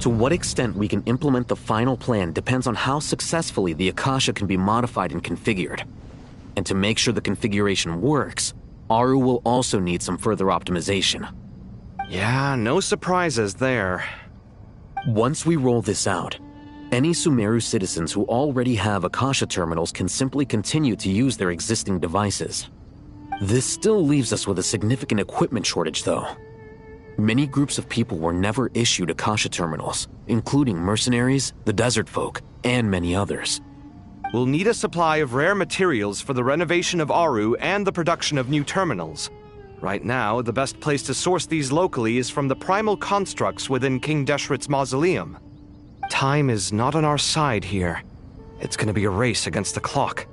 To what extent we can implement the final plan depends on how successfully the Akasha can be modified and configured. And to make sure the configuration works, Aru will also need some further optimization. Yeah, no surprises there. Once we roll this out, any Sumeru citizens who already have Akasha terminals can simply continue to use their existing devices. This still leaves us with a significant equipment shortage, though. Many groups of people were never issued Akasha terminals, including mercenaries, the desert folk, and many others. We'll need a supply of rare materials for the renovation of Aru and the production of new terminals. Right now, the best place to source these locally is from the primal constructs within King Deshret's mausoleum. Time is not on our side here. It's gonna be a race against the clock.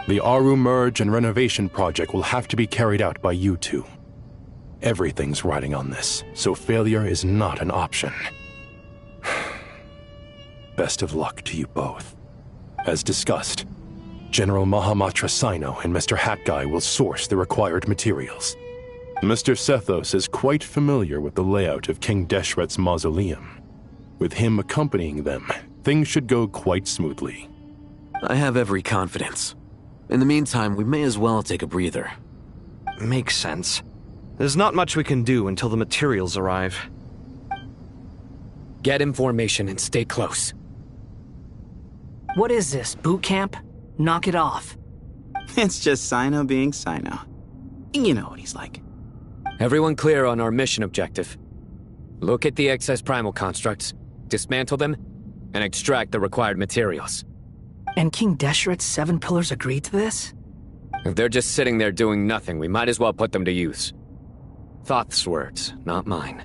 The Aru merge and renovation project will have to be carried out by you two. Everything's riding on this, so failure is not an option. Best of luck to you both. As discussed, General Mahamatra Sino and Mr. Hat Guy will source the required materials. Mr. Sethos is quite familiar with the layout of King Deshret's mausoleum. With him accompanying them, things should go quite smoothly. I have every confidence. In the meantime, we may as well take a breather. Makes sense. There's not much we can do until the materials arrive. Get in formation and stay close. What is this, boot camp? Knock it off. It's just Sino being Sino. You know what he's like. Everyone clear on our mission objective. Look at the excess primal constructs, dismantle them, and extract the required materials. And King Deshret's 7 pillars agreed to this? If they're just sitting there doing nothing, we might as well put them to use. Thoth's words, not mine.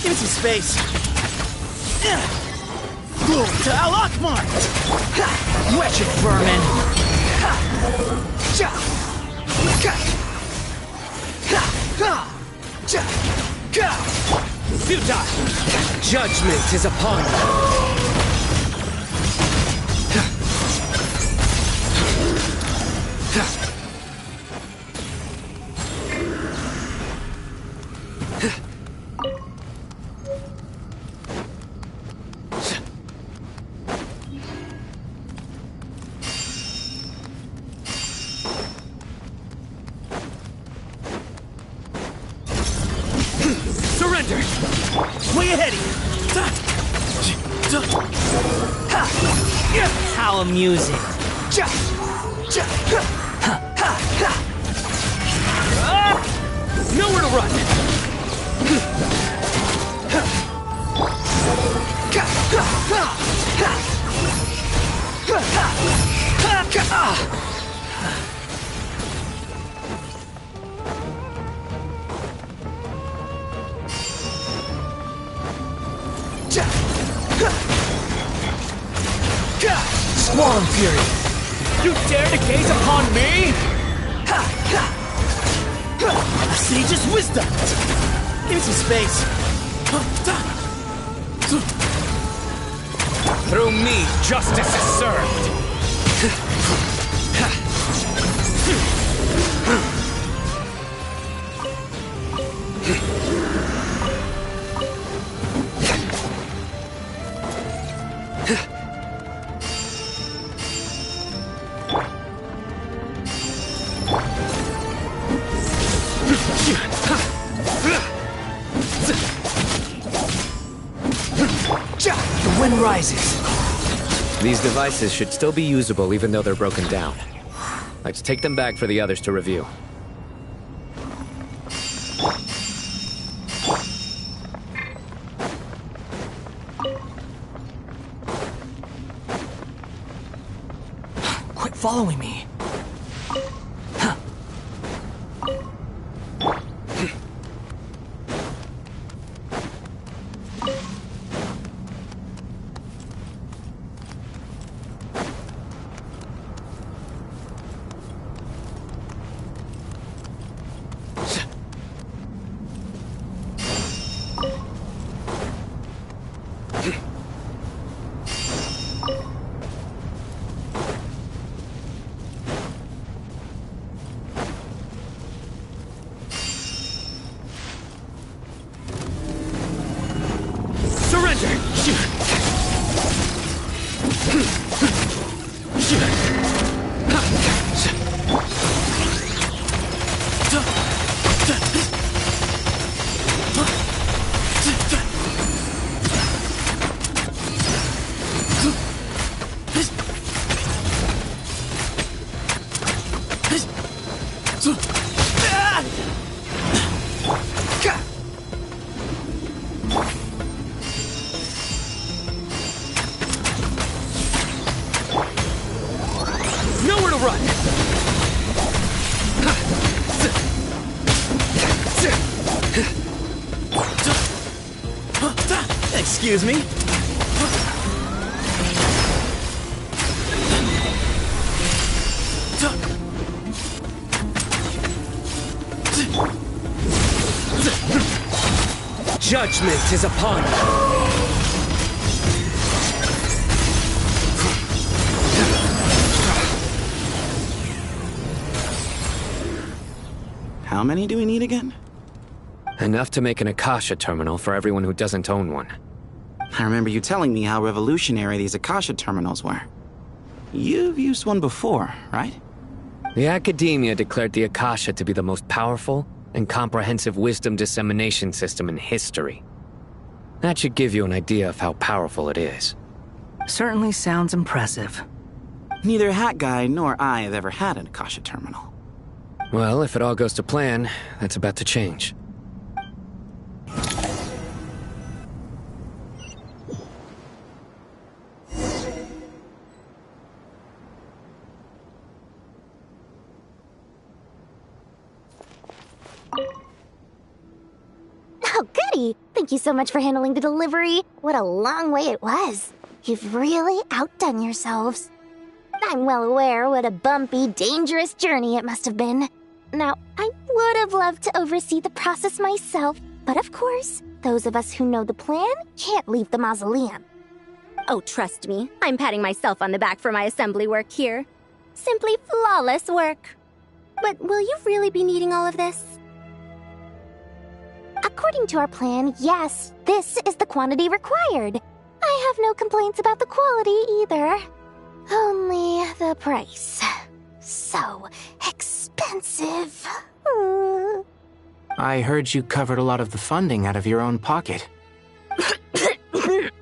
Give me some space. Glory to Al Akbar! Wretched vermin! Futile! Judgment is upon you! Surrender! Way ahead of you! How amusing! Nowhere to run! Squall Fury! You dare to gaze upon me? A sage's wisdom! Give me some space! Through me, justice is served! sun rises. These devices should still be usable even though they're broken down. Let's take them back for the others to review. Quit following me. Nowhere to run! Excuse me? Judgment is upon you. How many do we need again? Enough to make an Akasha terminal for everyone who doesn't own one. I remember you telling me how revolutionary these Akasha terminals were. You've used one before, right? The Academia declared the Akasha to be the most powerful and comprehensive wisdom dissemination system in history. That should give you an idea of how powerful it is. Certainly sounds impressive. Neither Hat Guy nor I have ever had an Akasha terminal. Well, if it all goes to plan, that's about to change. Oh, goody! Thank you so much for handling the delivery. What a long way it was. You've really outdone yourselves. I'm well aware what a bumpy, dangerous journey it must have been. Now, I would have loved to oversee the process myself, but of course, those of us who know the plan can't leave the mausoleum. Oh, trust me, I'm patting myself on the back for my assembly work here. Simply flawless work. But will you really be needing all of this? According to our plan, yes, this is the quantity required. I have no complaints about the quality either. Only the price. So expensive. I heard you covered a lot of the funding out of your own pocket.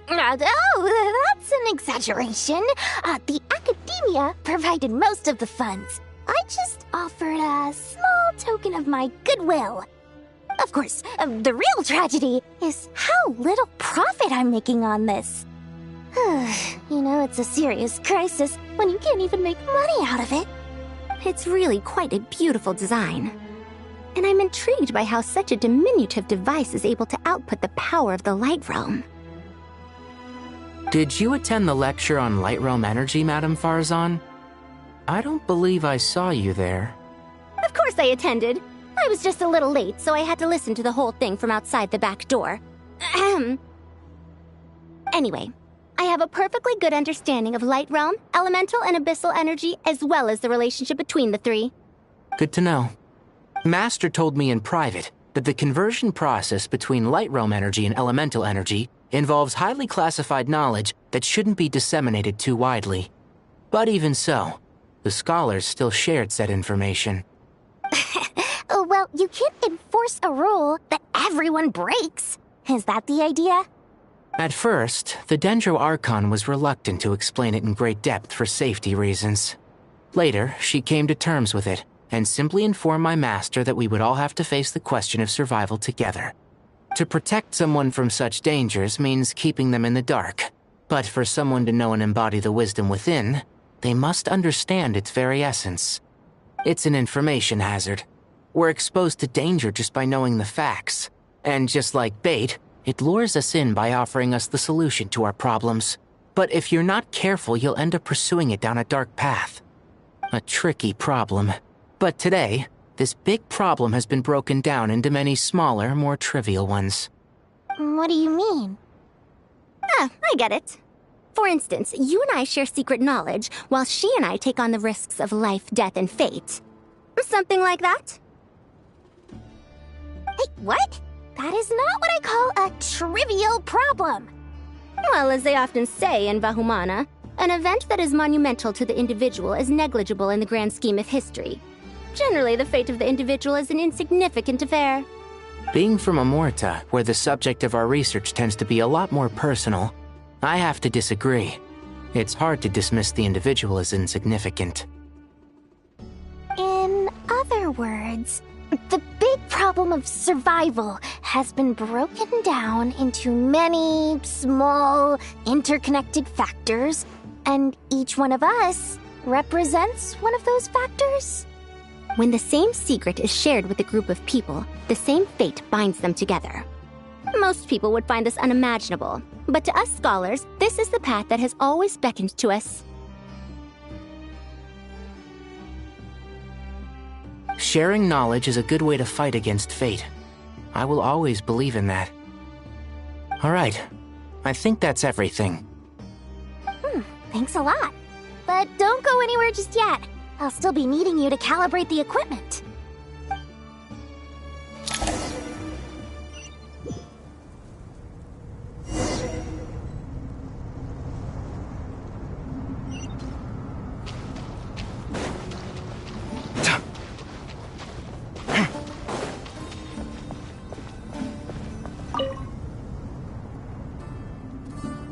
Oh, that's an exaggeration. The Academia provided most of the funds. I just offered a small token of my goodwill. Of course, the real tragedy is how little profit I'm making on this. You know, it's a serious crisis when you can't even make money out of it. It's really quite a beautiful design. And I'm intrigued by how such a diminutive device is able to output the power of the Light Realm. Did you attend the lecture on Light Realm energy, Madame Farzan? I don't believe I saw you there. Of course I attended. I was just a little late, so I had to listen to the whole thing from outside the back door. Ahem. Anyway, I have a perfectly good understanding of Light Realm, elemental and abyssal energy, as well as the relationship between the three. Good to know. Master told me in private that the conversion process between Light Realm energy and elemental energy involves highly classified knowledge that shouldn't be disseminated too widely. But even so, the scholars still shared said information. Well, you can't enforce a rule that everyone breaks. Is that the idea? At first, the Dendro Archon was reluctant to explain it in great depth for safety reasons. Later, she came to terms with it, and simply informed my master that we would all have to face the question of survival together. To protect someone from such dangers means keeping them in the dark, but for someone to know and embody the wisdom within, they must understand its very essence. It's an information hazard. We're exposed to danger just by knowing the facts, and just like bait, it lures us in by offering us the solution to our problems. But if you're not careful, you'll end up pursuing it down a dark path. A tricky problem. But today, this big problem has been broken down into many smaller, more trivial ones. What do you mean? Ah, I get it. For instance, you and I share secret knowledge, while she and I take on the risks of life, death, and fate. Something like that? Hey, what? That is not what I call a trivial problem. Well, as they often say in Vahumana, an event that is monumental to the individual is negligible in the grand scheme of history. Generally, the fate of the individual is an insignificant affair. Being from Amorta, where the subject of our research tends to be a lot more personal, I have to disagree. It's hard to dismiss the individual as insignificant. In other words, the big problem of survival has been broken down into many small, interconnected factors, and each one of us represents one of those factors. When the same secret is shared with a group of people, the same fate binds them together. Most people would find this unimaginable, but to us scholars, this is the path that has always beckoned to us. Sharing knowledge is a good way to fight against fate. I will always believe in that. All right, I think that's everything. Thanks a lot. But don't go anywhere just yet. I'll still be needing you to calibrate the equipment.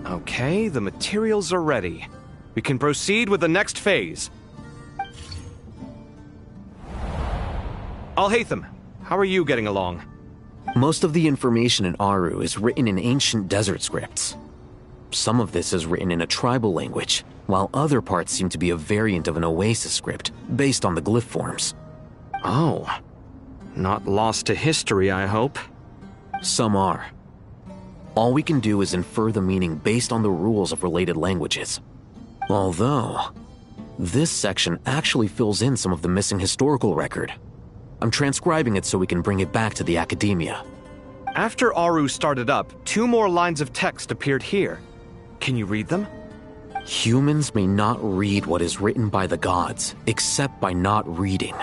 Okay, the materials are ready. We can proceed with the next phase. Alhaitham, how are you getting along? Most of the information in Aru is written in ancient desert scripts. Some of this is written in a tribal language, while other parts seem to be a variant of an oasis script, based on the glyph forms. Oh. Not lost to history, I hope. Some are. All we can do is infer the meaning based on the rules of related languages. Although, this section actually fills in some of the missing historical record. I'm transcribing it so we can bring it back to the academia. After Aru started up, 2 more lines of text appeared here. Can you read them? Humans may not read what is written by the gods, except by not reading.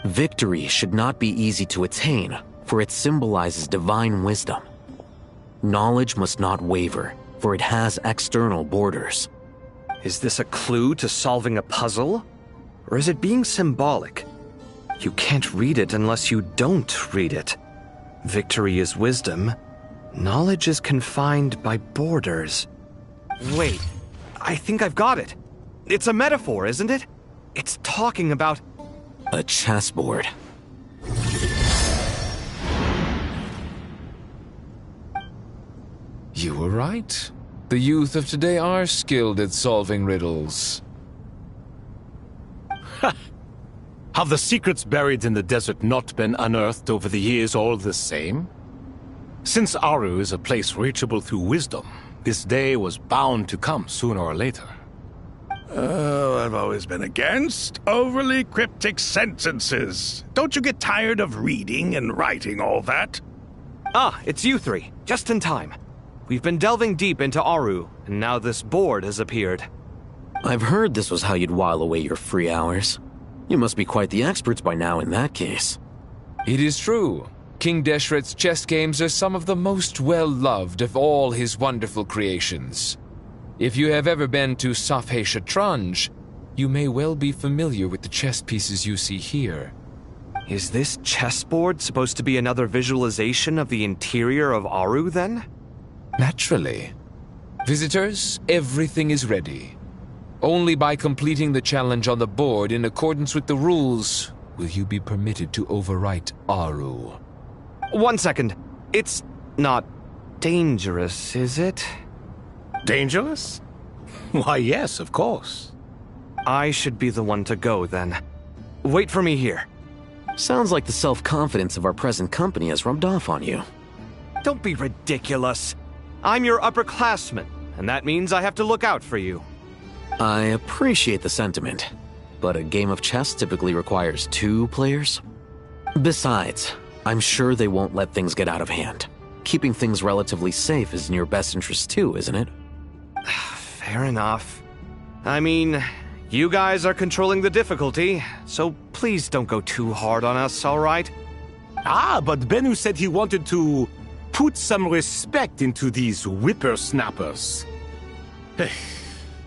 Victory should not be easy to attain, for it symbolizes divine wisdom. Knowledge must not waver, for it has external borders. Is this a clue to solving a puzzle? Or is it being symbolic? You can't read it unless you don't read it. Victory is wisdom. Knowledge is confined by borders. Wait, I think I've got it. It's a metaphor, isn't it? It's talking about... A chessboard. You were right. The youth of today are skilled at solving riddles. Have the secrets buried in the desert not been unearthed over the years all the same? Since Aru is a place reachable through wisdom, this day was bound to come sooner or later. Oh, I've always been against overly cryptic sentences. Don't you get tired of reading and writing all that? Ah, it's you 3. Just in time. We've been delving deep into Aru, and now this board has appeared. I've heard this was how you'd while away your free hours. You must be quite the experts by now in that case. It is true. King Deshret's chess games are some of the most well-loved of all his wonderful creations. If you have ever been to Safhe Shatranj, you may well be familiar with the chess pieces you see here. Is this chessboard supposed to be another visualization of the interior of Aru, then? Naturally. Visitors, everything is ready. Only by completing the challenge on the board in accordance with the rules will you be permitted to overwrite Aru. 1 second. It's not dangerous, is it? Dangerous? Why, yes, of course. I should be the one to go, then. Wait for me here. Sounds like the self-confidence of our present company has rubbed off on you. Don't be ridiculous. I'm your upperclassman, and that means I have to look out for you. I appreciate the sentiment, but a game of chess typically requires 2 players. Besides, I'm sure they won't let things get out of hand. Keeping things relatively safe is in your best interest too, isn't it? Fair enough. I mean, you guys are controlling the difficulty, so please don't go too hard on us, all right? Ah, but Bennu said he wanted to put some respect into these whippersnappers.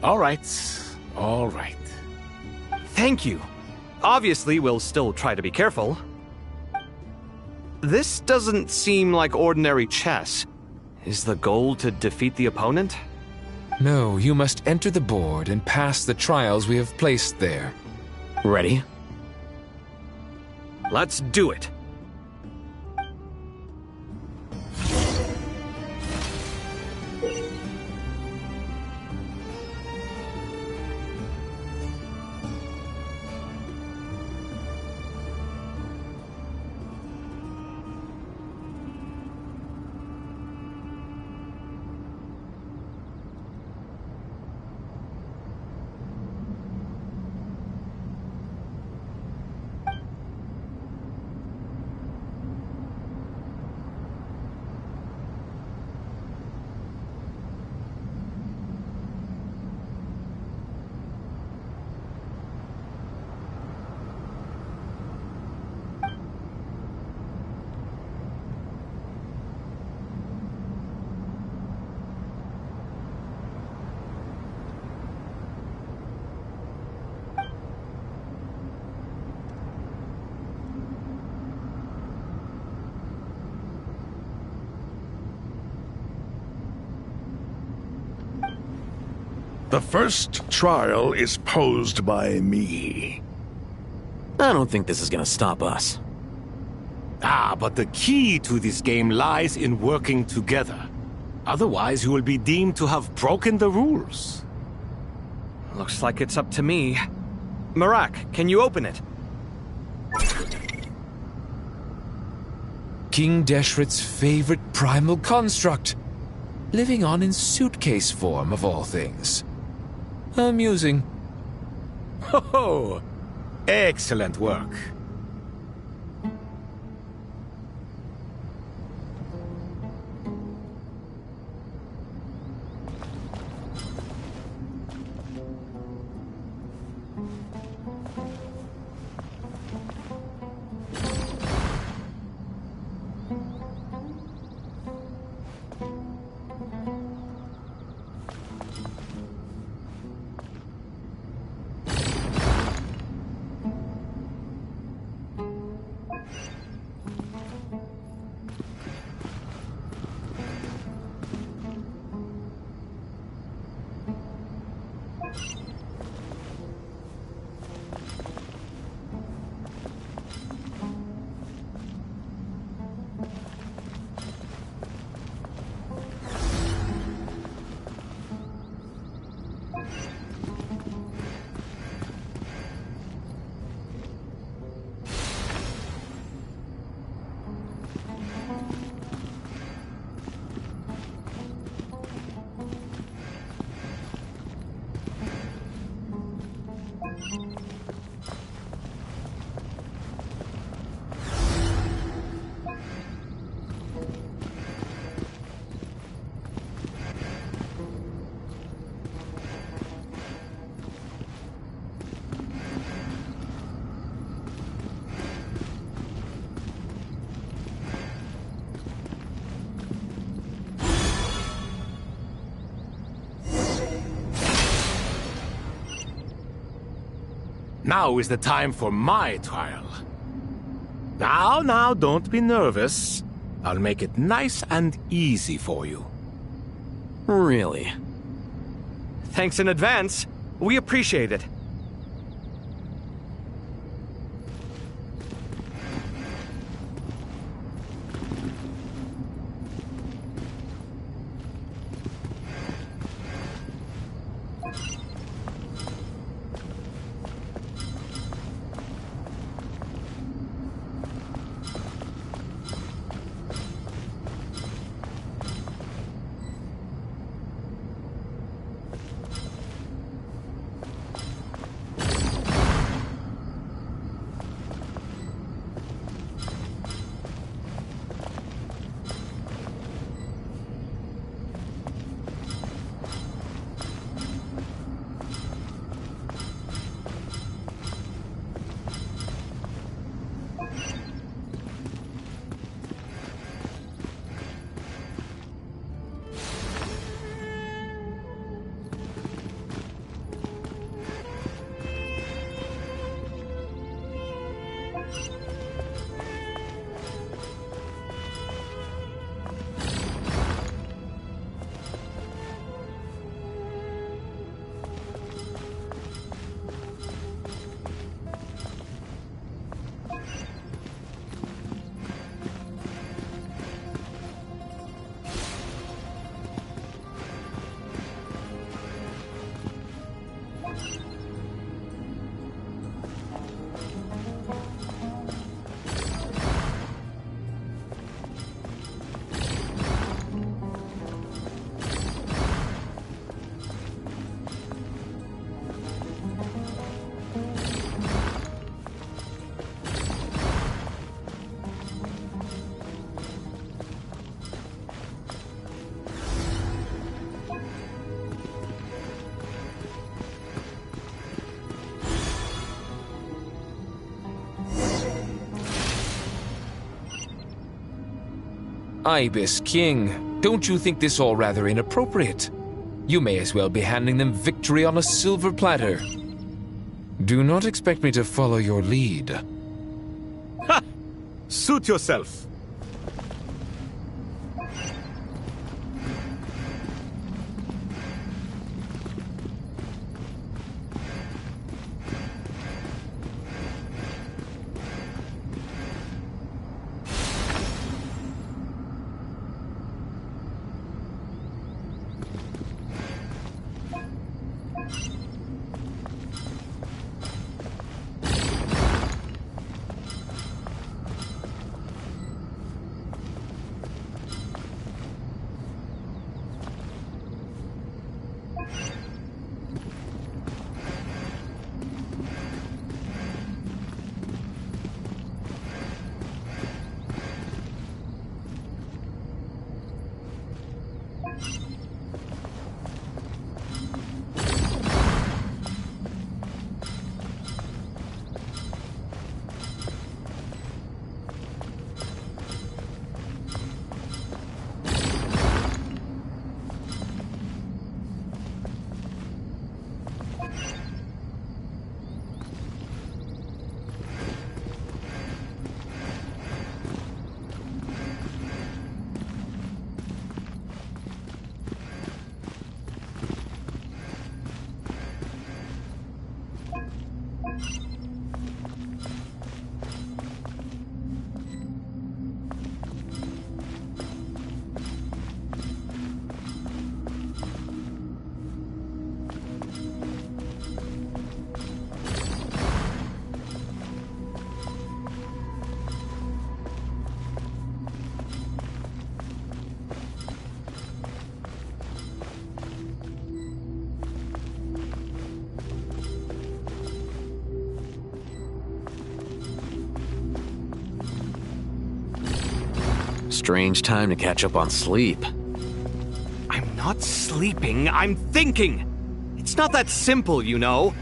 All right, all right. Thank you. Obviously, we'll still try to be careful. This doesn't seem like ordinary chess. Is the goal to defeat the opponent? No, you must enter the board and pass the trials we have placed there. Ready? Let's do it. The first trial is posed by me. I don't think this is gonna stop us. Ah, but the key to this game lies in working together. Otherwise, you will be deemed to have broken the rules. Looks like it's up to me. Marak, can you open it? King Deshret's favorite primal construct. Living on in suitcase form, of all things. Amusing. Ho-ho! Excellent work. Now is the time for my trial. Now, don't be nervous. I'll make it nice and easy for you. Really? Thanks in advance. We appreciate it. Ibis King, don't you think this all rather inappropriate? You may as well be handing them victory on a silver platter. Do not expect me to follow your lead. Ha! Suit yourself. Strange time to catch up on sleep. I'm not sleeping, I'm thinking! It's not that simple, you know.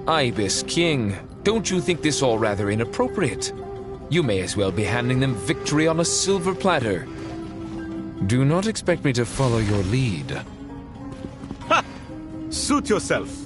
Ibis King, don't you think this all rather inappropriate? You may as well be handing them victory on a silver platter. Do not expect me to follow your lead. Ha! Suit yourself.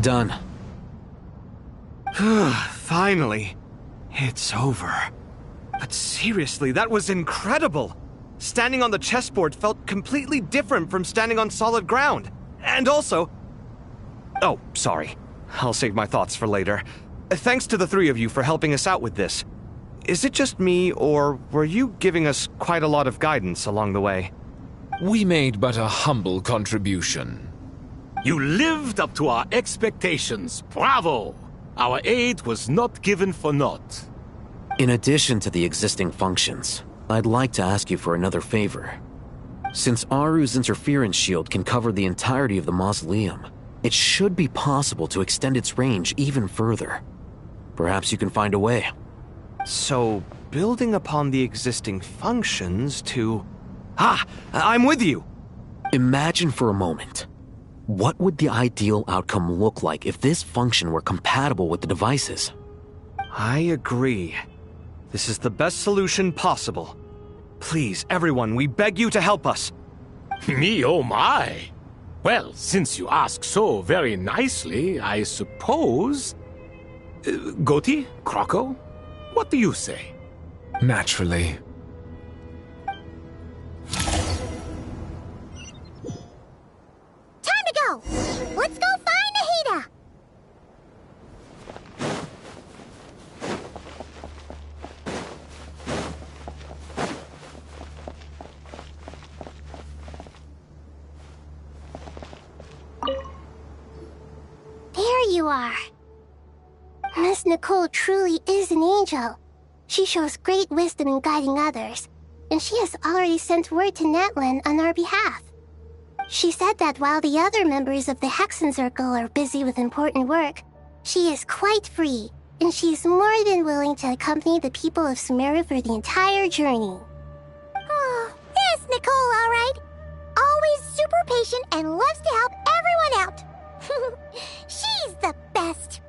Done. Finally. It's over. But seriously, that was incredible! Standing on the chessboard felt completely different from standing on solid ground. And also... Oh, sorry. I'll save my thoughts for later. Thanks to the three of you for helping us out with this. Is it just me, or were you giving us quite a lot of guidance along the way? We made but a humble contribution. You lived up to our expectations. Bravo! Our aid was not given for naught. In addition to the existing functions, I'd like to ask you for another favor. Since Aru's interference shield can cover the entirety of the mausoleum, it should be possible to extend its range even further. Perhaps you can find a way. So, building upon the existing functions to... I'm with you! Imagine for a moment. What would the ideal outcome look like if this function were compatible with the devices? I agree. This is the best solution possible. Please, everyone, we beg you to help us. Me, oh my! Well, since you ask so very nicely, I suppose... Goti? Kroko? What do you say? Naturally. Time to go! Let's go find Nahida! There you are. Miss Nicole truly is an angel. She shows great wisdom in guiding others, and she has already sent word to Natlan on our behalf. She said that while the other members of the Hexen Circle are busy with important work, she is quite free, and she is more than willing to accompany the people of Sumeru for the entire journey. Oh, yes, Nicole, all right. Always super patient and loves to help everyone out. She's the best.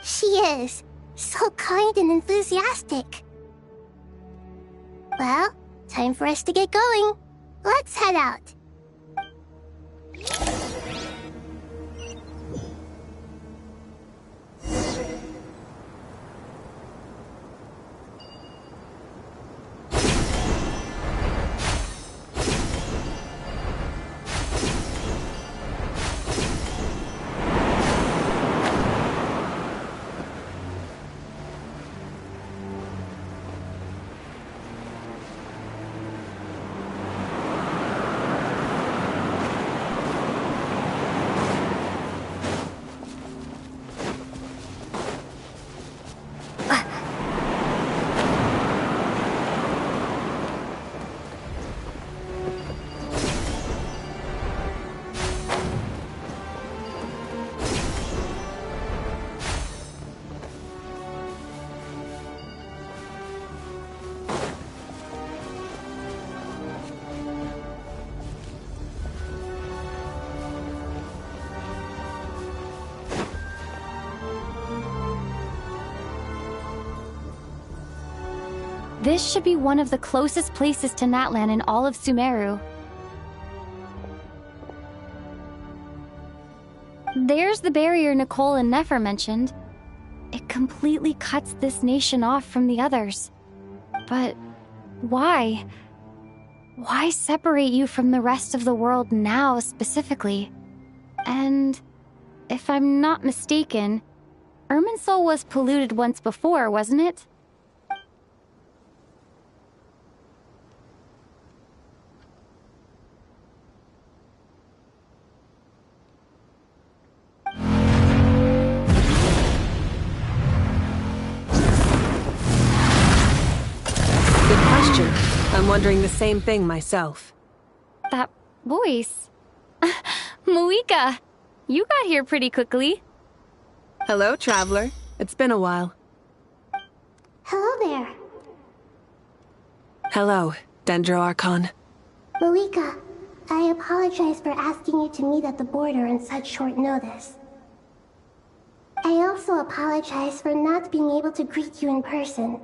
She is. So kind and enthusiastic. Well, time for us to get going. Let's head out. This should be one of the closest places to Natlan in all of Sumeru. There's the barrier Nicole and Nefer mentioned. It completely cuts this nation off from the others. But why? Why separate you from the rest of the world now, specifically? And if I'm not mistaken, Irminsul was polluted once before, wasn't it? I'm wondering the same thing myself. That voice. Moika, you got here pretty quickly. Hello, traveler. It's been a while. Hello there. Hello, Dendro Archon. Moika, I apologize for asking you to meet at the border on such short notice. I also apologize for not being able to greet you in person.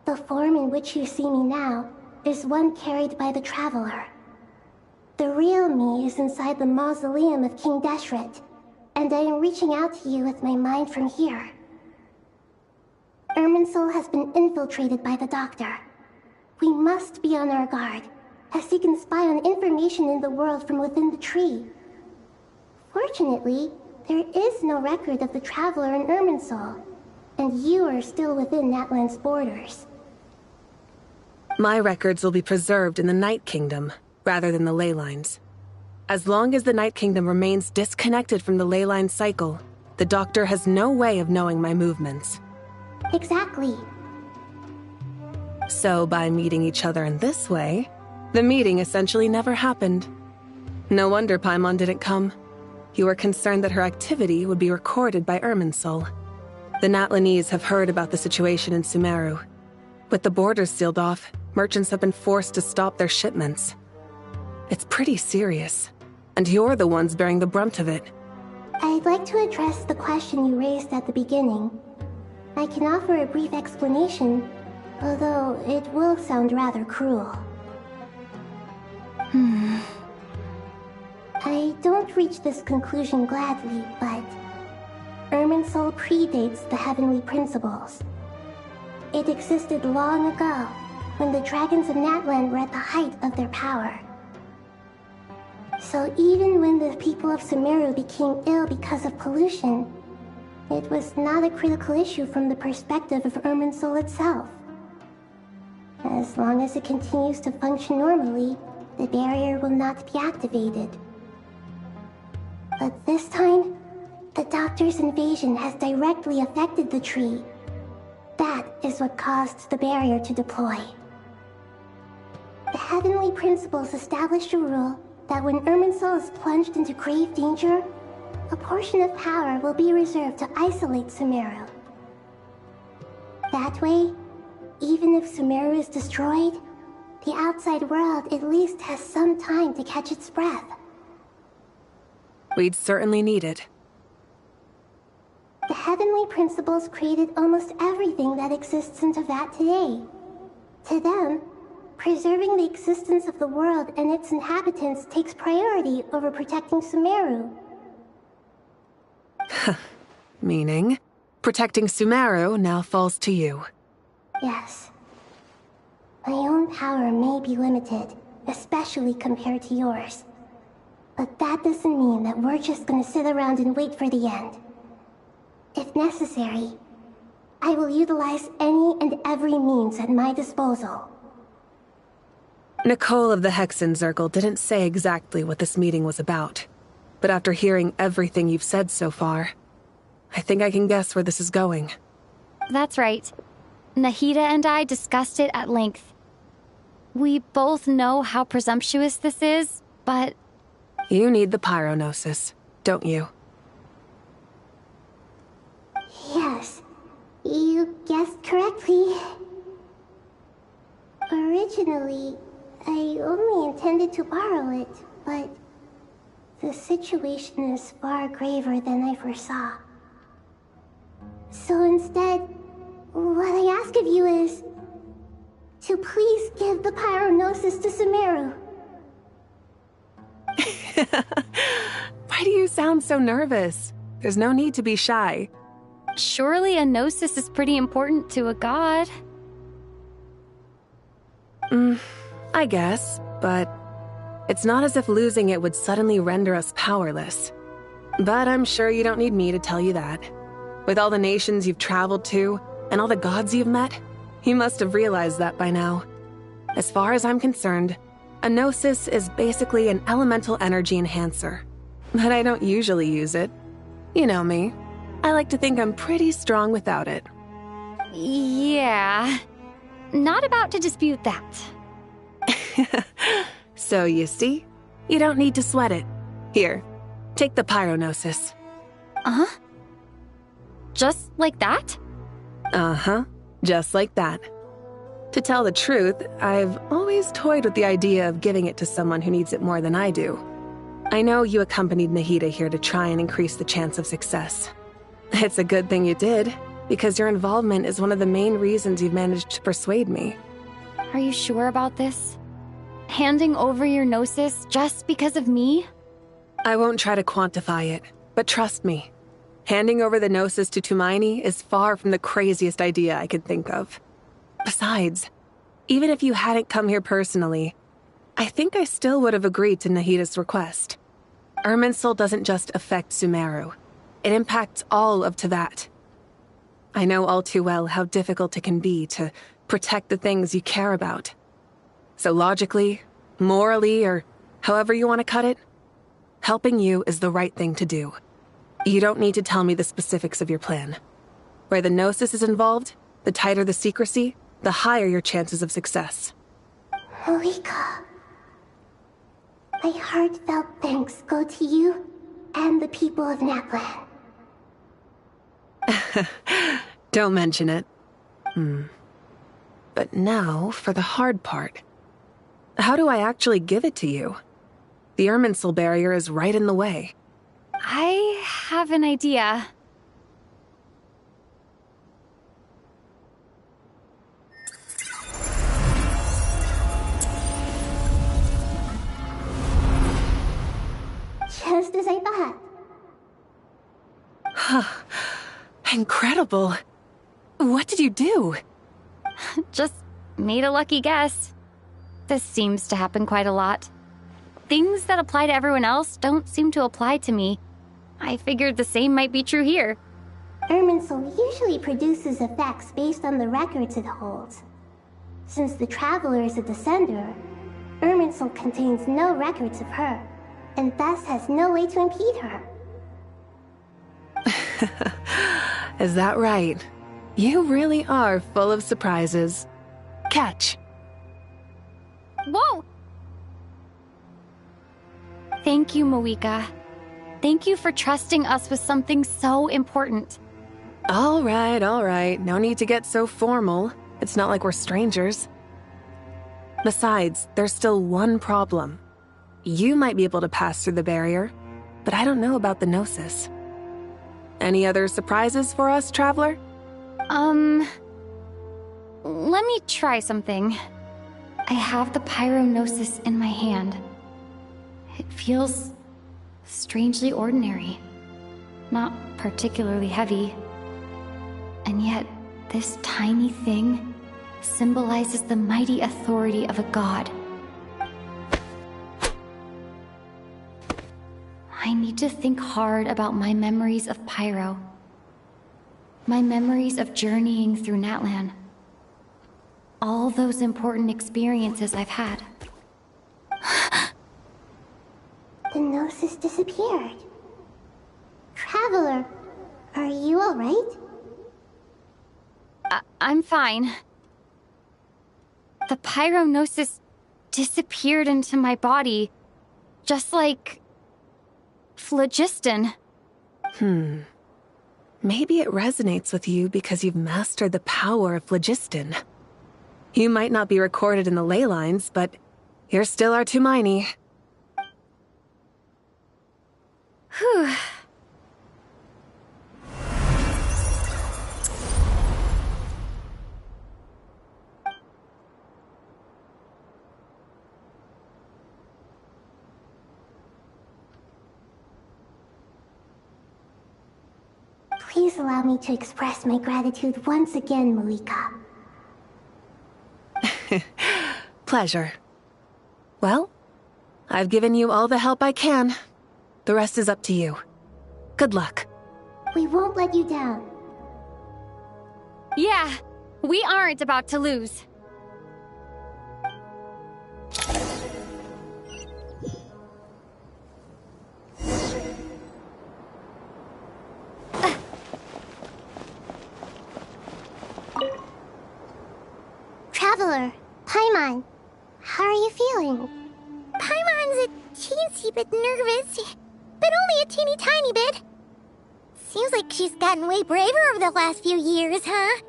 The form in which you see me now is one carried by the Traveler. The real me is inside the mausoleum of King Deshret, and I am reaching out to you with my mind from here. Irminsul has been infiltrated by the Doctor. We must be on our guard, as he can spy on information in the world from within the tree. Fortunately, there is no record of the Traveler in Irminsul, and you are still within Natlan's borders. My records will be preserved in the Night Kingdom, rather than the ley lines. As long as the Night Kingdom remains disconnected from the ley line cycle, the Doctor has no way of knowing my movements. Exactly. So by meeting each other in this way, the meeting essentially never happened. No wonder Paimon didn't come. You were concerned that her activity would be recorded by Irminsul. The Natlanese have heard about the situation in Sumeru. With the borders sealed off, merchants have been forced to stop their shipments. It's pretty serious, and you're the ones bearing the brunt of it. I'd like to address the question you raised at the beginning. I can offer a brief explanation, although it will sound rather cruel. I don't reach this conclusion gladly, but Irminsul predates the heavenly principles. It existed long ago, when the dragons of Natlan were at the height of their power. So even when the people of Sumeru became ill because of pollution, it was not a critical issue from the perspective of Irminsul itself. As long as it continues to function normally, the barrier will not be activated. But this time, the Doctor's invasion has directly affected the tree. That is what caused the barrier to deploy. The heavenly principles established a rule that when Irminsul is plunged into grave danger, a portion of power will be reserved to isolate Sumeru. That way, even if Sumeru is destroyed, the outside world at least has some time to catch its breath. We'd certainly need it. The heavenly principles created almost everything that exists in Teyvat today. To them, preserving the existence of the world and its inhabitants takes priority over protecting Sumeru. Meaning, protecting Sumeru now falls to you. Yes. My own power may be limited, especially compared to yours. But that doesn't mean that we're just gonna sit around and wait for the end. If necessary, I will utilize any and every means at my disposal. Nicole of the Hexen Circle didn't say exactly what this meeting was about. But after hearing everything you've said so far, I think I can guess where this is going. That's right. Nahida and I discussed it at length. We both know how presumptuous this is, but... You need the pyronosis, don't you? Yes, you guessed correctly. Originally, I only intended to borrow it, but the situation is far graver than I foresaw. So instead, what I ask of you is to please give the pyronosis to Sumeru. Why do you sound so nervous? There's no need to be shy. Surely a gnosis is pretty important to a god. I guess, but it's not as if losing it would suddenly render us powerless. But I'm sure you don't need me to tell you that. With all the nations you've traveled to, and all the gods you've met, you must have realized that by now. As far as I'm concerned, a gnosis is basically an elemental energy enhancer. But I don't usually use it. You know me. I like to think I'm pretty strong without it. Yeah. Not about to dispute that. So you see, you don't need to sweat it. Here, take the pyronosis. Just like that? Just like that. To tell the truth, I've always toyed with the idea of giving it to someone who needs it more than I do. I know you accompanied Nahida here to try and increase the chance of success. It's a good thing you did, because your involvement is one of the main reasons you've managed to persuade me. Are you sure about this? Handing over your gnosis just because of me? I won't try to quantify it, but trust me. Handing over the gnosis to Tumaini is far from the craziest idea I could think of. Besides, even if you hadn't come here personally, I think I still would have agreed to Nahida's request. Irminsul doesn't just affect Sumeru. It impacts all of Teyvat. I know all too well how difficult it can be to protect the things you care about. So logically, morally, or however you want to cut it, helping you is the right thing to do. You don't need to tell me the specifics of your plan. Where the gnosis is involved, the tighter the secrecy, the higher your chances of success. Malika, my heartfelt thanks go to you and the people of Natlan. Don't mention it. But now for the hard part. How do I actually give it to you? The Irminsul barrier is right in the way. I have an idea. Incredible. What did you do? Just made a lucky guess. This seems to happen quite a lot. Things that apply to everyone else don't seem to apply to me. I figured the same might be true here. Irminsul usually produces effects based on the records it holds. Since the Traveler is a descender, Irminsul contains no records of her, and thus has no way to impede her. Is that right? You really are full of surprises. Catch. Whoa! Thank you, Moika. Thank you for trusting us with something so important. All right. No need to get so formal. It's not like we're strangers. Besides, there's still one problem. You might be able to pass through the barrier, but I don't know about the Gnosis. Any other surprises for us, Traveler? Let me try something. I have the Pyrognosis in my hand. It feels strangely ordinary, not particularly heavy. And yet, this tiny thing symbolizes the mighty authority of a god. I need to think hard about my memories of Pyro. My memories of journeying through Natlan. All those important experiences I've had. The Gnosis disappeared. Traveler, are you alright? I'm fine. The Pyrognosis disappeared into my body, just like phlogiston. Maybe it resonates with you because you've mastered the power of phlogiston. You might not be recorded in the ley lines, but you're still our Tumini. Whew. Please allow me to express my gratitude once again, Moika. Pleasure. Well, I've given you all the help I can. The rest is up to you. Good luck. We won't let you down. Yeah, we aren't about to lose. Traveler, Paimon, how are you feeling? Paimon's a teensy bit nervous, but only a teeny tiny bit. Seems like she's gotten way braver over the last few years, huh?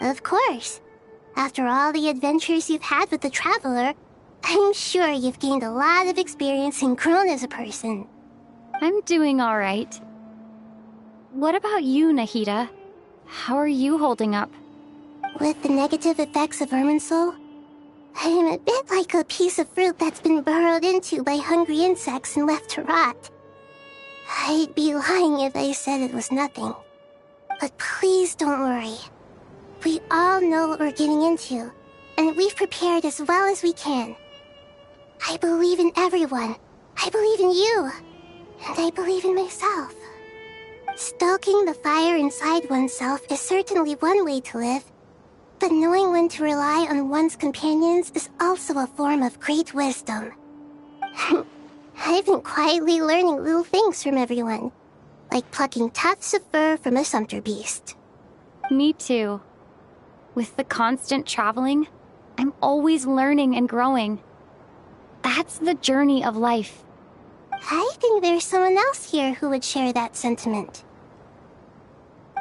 Of course. After all the adventures you've had with the Traveler, I'm sure you've gained a lot of experience and grown as a person. I'm doing all right. What about you, Nahida? How are you holding up? With the negative effects of Irminsul, I'm a bit like a piece of fruit that's been burrowed into by hungry insects and left to rot. I'd be lying if I said it was nothing. But please don't worry. We all know what we're getting into, and we've prepared as well as we can. I believe in everyone. I believe in you. And I believe in myself. Stoking the fire inside oneself is certainly one way to live. But knowing when to rely on one's companions is also a form of great wisdom. I've been quietly learning little things from everyone, like plucking tufts of fur from a sumpter beast. Me too. With the constant traveling, I'm always learning and growing. That's the journey of life. I think there's someone else here who would share that sentiment.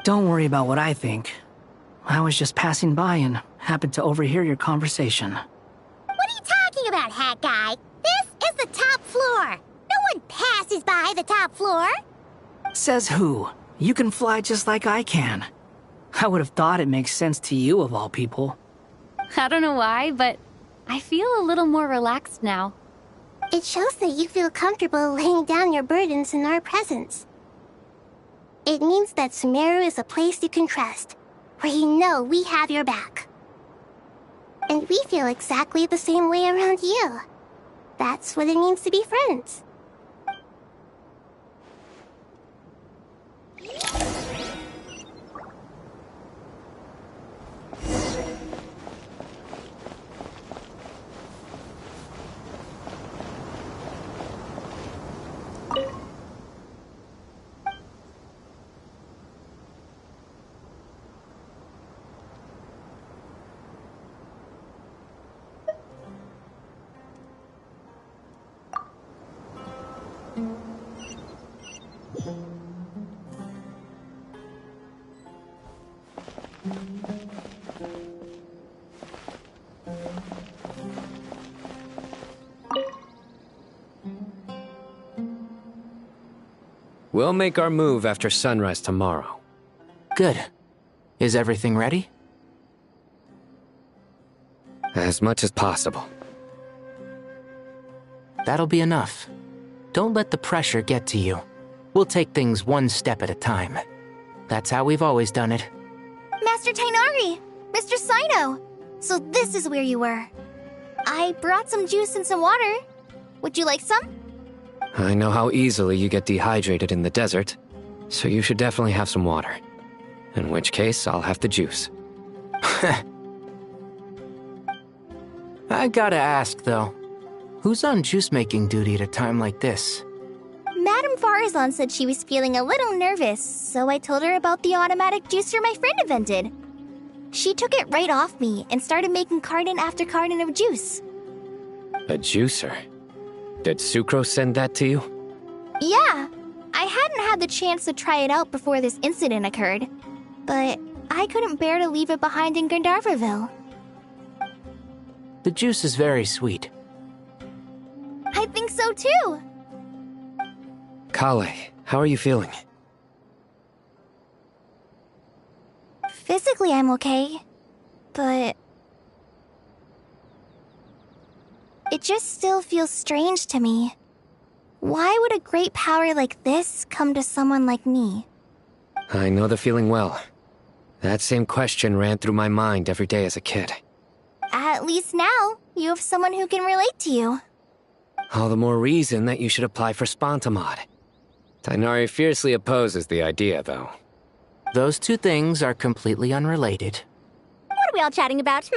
Don't worry about what I think. I was just passing by and happened to overhear your conversation. What are you talking about, Hat Guy? This is the top floor. No one passes by the top floor. Says who? You can fly just like I can. I would have thought it makes sense to you of all people. I don't know why, but I feel a little more relaxed now. It shows that you feel comfortable laying down your burdens in our presence. It means that Sumeru is a place you can trust, where you know we have your back. And we feel exactly the same way around you. That's what it means to be friends. We'll make our move after sunrise tomorrow. Good. Is everything ready? As much as possible. That'll be enough. Don't let the pressure get to you. We'll take things one step at a time. That's how we've always done it. Master Tainari! Mr. Sino! So this is where you were. I brought some juice and some water. Would you like some? I know how easily you get dehydrated in the desert, so you should definitely have some water. In which case, I'll have the juice. I gotta ask, though. Who's on juice-making duty at a time like this? Madame Farazan said she was feeling a little nervous, so I told her about the automatic juicer my friend invented. She took it right off me and started making carton after carton of juice. A juicer? Did Sucrose send that to you? Yeah. I hadn't had the chance to try it out before this incident occurred, but I couldn't bear to leave it behind in Gandharvaville. The juice is very sweet. I think so too. Kale, how are you feeling? Physically, I'm okay, but it just still feels strange to me. Why would a great power like this come to someone like me? I know the feeling well. That same question ran through my mind every day as a kid. At least now, you have someone who can relate to you. All the more reason that you should apply for Spontamod. Tainari fiercely opposes the idea, though. Those two things are completely unrelated. What are we all chatting about,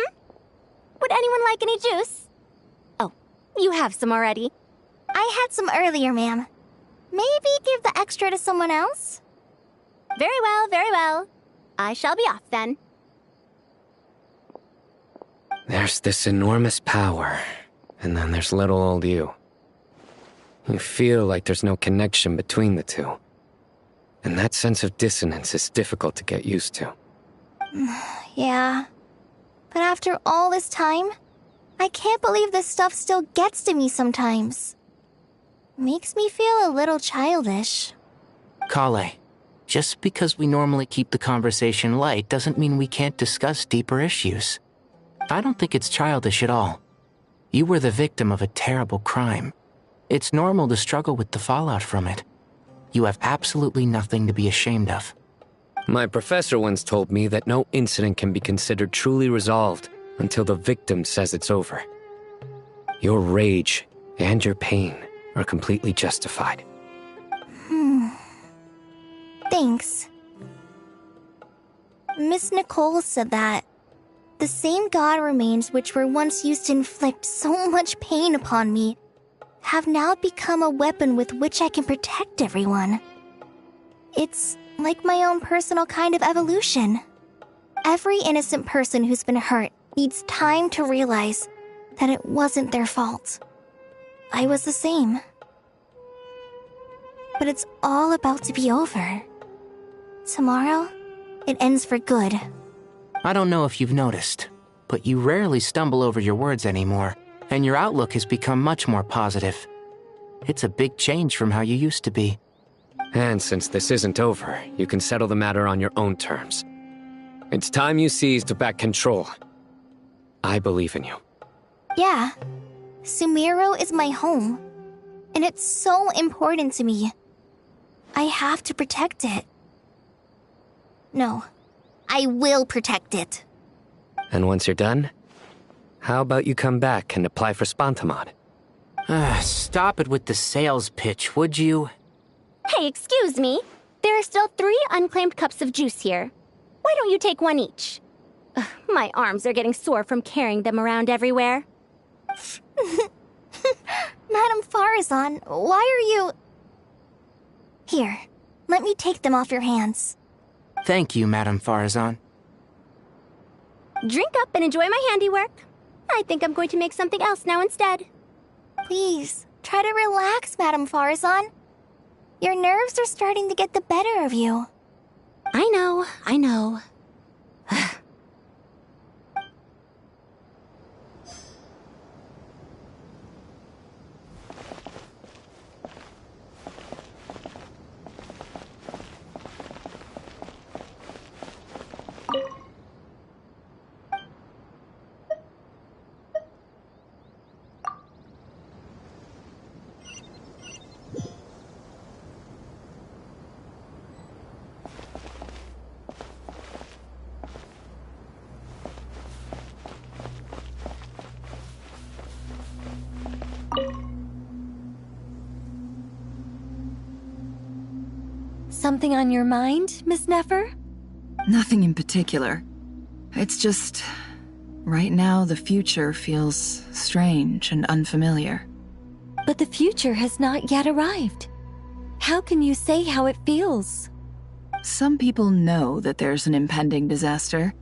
Would anyone like any juice? Oh, you have some already. I had some earlier, ma'am. Maybe give the extra to someone else? Very well, very well. I shall be off then. There's this enormous power, and then there's little old you. You feel like there's no connection between the two. And that sense of dissonance is difficult to get used to. Yeah. But after all this time, I can't believe this stuff still gets to me sometimes. Makes me feel a little childish. Kale, just because we normally keep the conversation light doesn't mean we can't discuss deeper issues. I don't think it's childish at all. You were the victim of a terrible crime. It's normal to struggle with the fallout from it. You have absolutely nothing to be ashamed of. My professor once told me that no incident can be considered truly resolved until the victim says it's over. Your rage and your pain are completely justified. Thanks. Miss Nicole said that the same god remains which were once used to inflict so much pain upon me have now become a weapon with which I can protect everyone. It's like my own personal kind of evolution. Every innocent person who's been hurt needs time to realize that it wasn't their fault. I was the same. But it's all about to be over. Tomorrow, it ends for good. I don't know if you've noticed, but you rarely stumble over your words anymore, and your outlook has become much more positive. It's a big change from how you used to be. And since this isn't over, you can settle the matter on your own terms. It's time you seized back control. I believe in you. Yeah. Sumeru is my home. And it's so important to me. I have to protect it. No. I will protect it. And once you're done, how about you come back and apply for Spontamod? Stop it with the sales pitch, would you? Hey, excuse me. There are still 3 unclaimed cups of juice here. Why don't you take one each? Ugh, my arms are getting sore from carrying them around everywhere. Madame Farazan, why are you... Here, let me take them off your hands. Thank you, Madame Farazan. Drink up and enjoy my handiwork. I think I'm going to make something else now instead. Please, try to relax, Madame Farazan. Your nerves are starting to get the better of you. I know. Something on your mind, Miss Nefer? Nothing in particular. It's just... right now, the future feels strange and unfamiliar. But the future has not yet arrived. How can you say how it feels? Some people know that there's an impending disaster.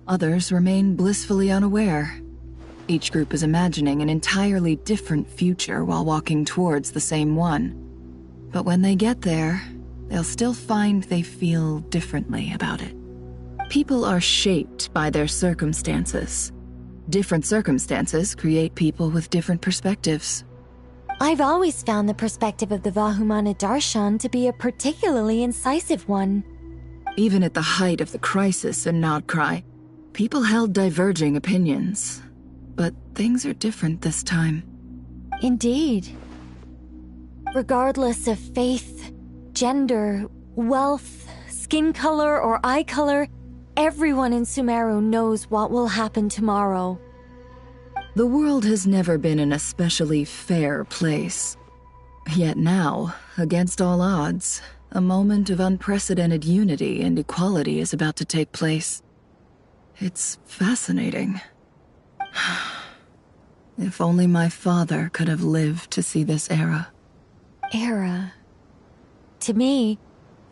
Others remain blissfully unaware. Each group is imagining an entirely different future while walking towards the same one. But when they get there, they'll still find they feel differently about it. People are shaped by their circumstances. Different circumstances create people with different perspectives. I've always found the perspective of the Vahumana Darshan to be a particularly incisive one. Even at the height of the crisis in Nodcry, people held diverging opinions. But things are different this time. Indeed. Regardless of faith, gender, wealth, skin color, or eye color, everyone in Sumeru knows what will happen tomorrow. The world has never been an especially fair place. Yet now, against all odds, a moment of unprecedented unity and equality is about to take place. It's fascinating. If only my father could have lived to see this era. Era? To me,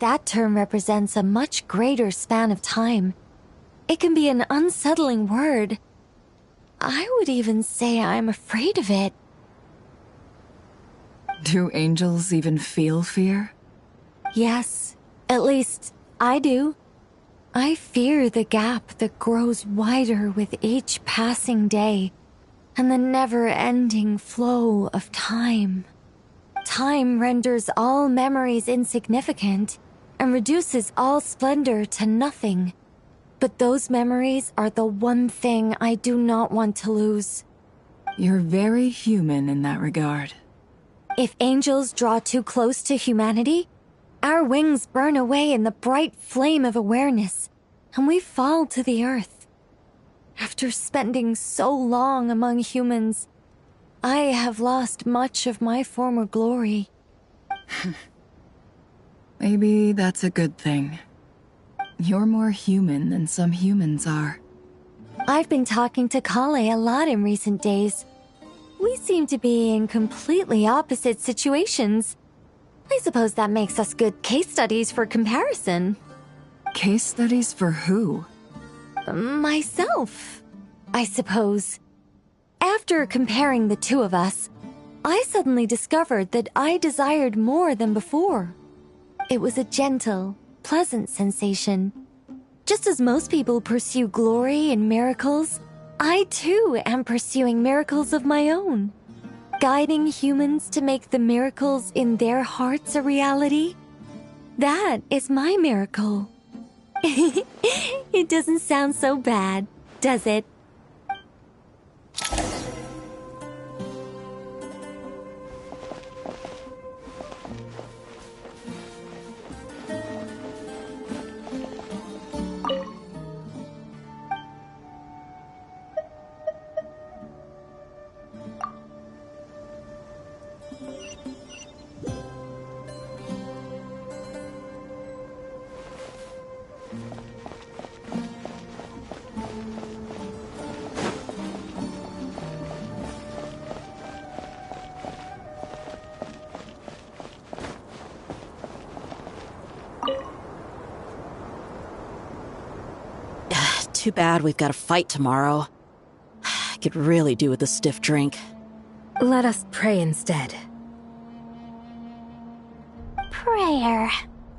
that term represents a much greater span of time. It can be an unsettling word. I would even say I'm afraid of it. Do angels even feel fear? Yes, at least I do. I fear the gap that grows wider with each passing day, and the never-ending flow of time. Time renders all memories insignificant and reduces all splendor to nothing. But those memories are the one thing I do not want to lose. You're very human in that regard. If angels draw too close to humanity, our wings burn away in the bright flame of awareness, and we fall to the earth. After spending so long among humans, I have lost much of my former glory. Maybe that's a good thing. You're more human than some humans are. I've been talking to Kale a lot in recent days. We seem to be in completely opposite situations. I suppose that makes us good case studies for comparison. Case studies for who? Myself, I suppose. After comparing the two of us, I suddenly discovered that I desired more than before. It was a gentle, pleasant sensation. Just as most people pursue glory and miracles, I too am pursuing miracles of my own. Guiding humans to make the miracles in their hearts a reality. That is my miracle. It doesn't sound so bad, does it? Too bad we've got a fight tomorrow. I could really do with a stiff drink. Let us pray instead. Prayer.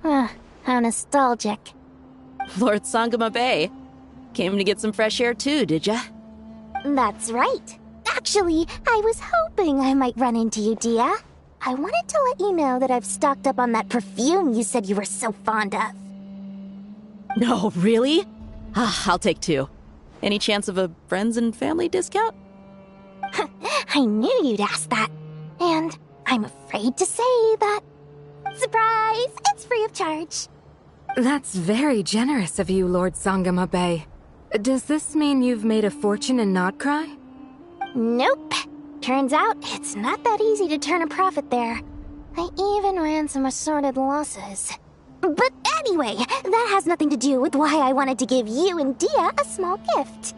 How nostalgic. Lord Sangama Bay. Came to get some fresh air too, did ya? That's right. Actually, I was hoping I might run into you, Dia. I wanted to let you know that I've stocked up on that perfume you said you were so fond of. No, really? I'll take 2. Any chance of a friends and family discount? I knew you'd ask that. And I'm afraid to say that. Surprise! It's free of charge. That's very generous of you, Lord Sangama Bay. Does this mean you've made a fortune in Notcry? Nope. Turns out, it's not that easy to turn a profit there. I even ran some assorted losses. But anyway, that has nothing to do with why I wanted to give you and Dia a small gift.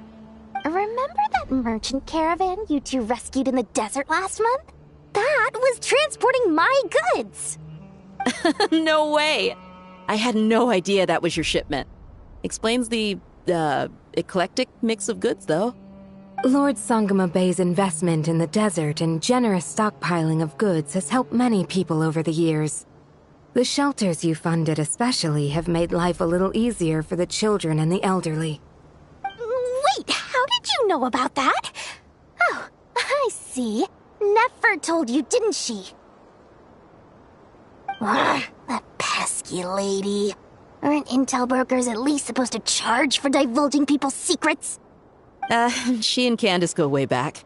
Remember that merchant caravan you two rescued in the desert last month? That was transporting my goods! No way! I had no idea that was your shipment. Explains the, eclectic mix of goods, though. Lord Sangama Bay's investment in the desert and generous stockpiling of goods has helped many people over the years. The shelters you funded especially have made life a little easier for the children and the elderly. Wait, how did you know about that? Oh, I see. Nefer told you, didn't she? That pesky lady. Aren't intel brokers at least supposed to charge for divulging people's secrets? She and Candace go way back.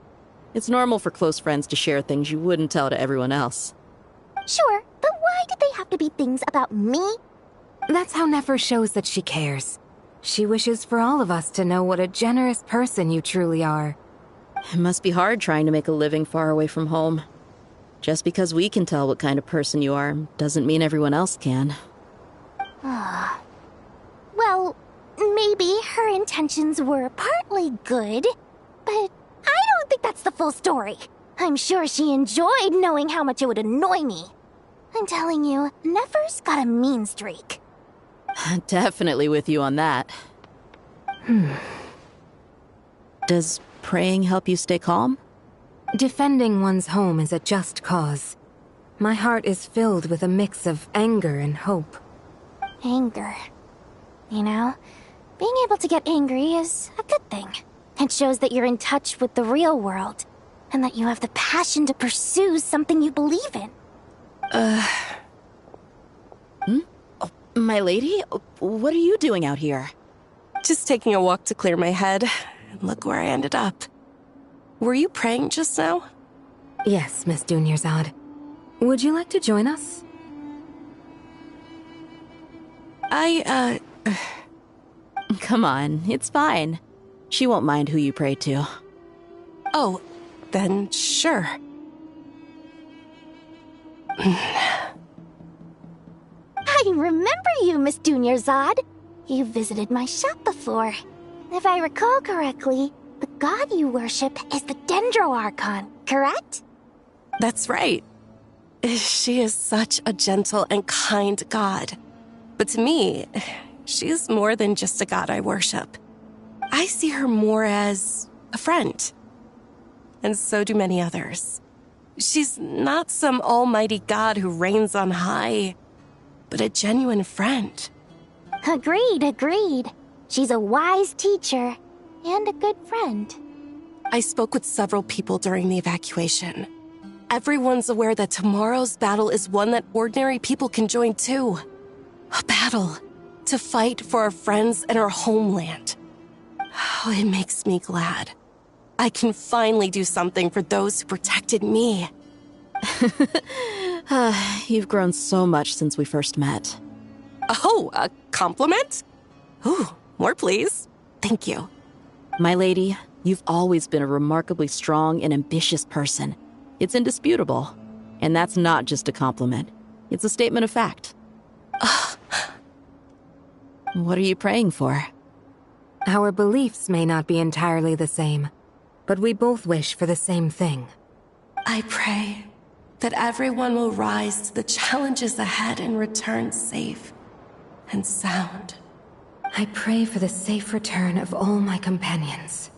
It's normal for close friends to share things you wouldn't tell to everyone else. Sure, but why did they have to be things about me? That's how Nefer shows that she cares. She wishes for all of us to know what a generous person you truly are. It must be hard trying to make a living far away from home. Just because we can tell what kind of person you are doesn't mean everyone else can. Well, maybe her intentions were partly good, but I don't think that's the full story. I'm sure she enjoyed knowing how much it would annoy me. I'm telling you, Nefer's got a mean streak. Definitely with you on that. Does praying help you stay calm? Defending one's home is a just cause. My heart is filled with a mix of anger and hope. Anger. You know, being able to get angry is a good thing. It shows that you're in touch with the real world, and that you have the passion to pursue something you believe in. Oh, my lady? What are you doing out here? Just taking a walk to clear my head. And look where I ended up. Were you praying just now? Yes, Miss Dunyarzad. Would you like to join us? Come on, it's fine. She won't mind who you pray to. Oh, then sure. I remember you, Miss Dunyarzad. You visited my shop before. If I recall correctly, the god you worship is the Dendro Archon, correct? That's right. She is such a gentle and kind god. But to me, she's more than just a god I worship. I see her more as a friend. And so do many others. She's not some almighty god who reigns on high, but a genuine friend. Agreed. She's a wise teacher and a good friend. I spoke with several people during the evacuation. Everyone's aware that tomorrow's battle is one that ordinary people can join too. A battle to fight for our friends and our homeland. Oh, it makes me glad. I can finally do something for those who protected me. You've grown so much since we first met. Oh, a compliment? Ooh, more please. Thank you. My lady, you've always been a remarkably strong and ambitious person. It's indisputable. And that's not just a compliment. It's a statement of fact. What are you praying for? Our beliefs may not be entirely the same, but we both wish for the same thing. I pray that everyone will rise to the challenges ahead and return safe and sound. I pray for the safe return of all my companions.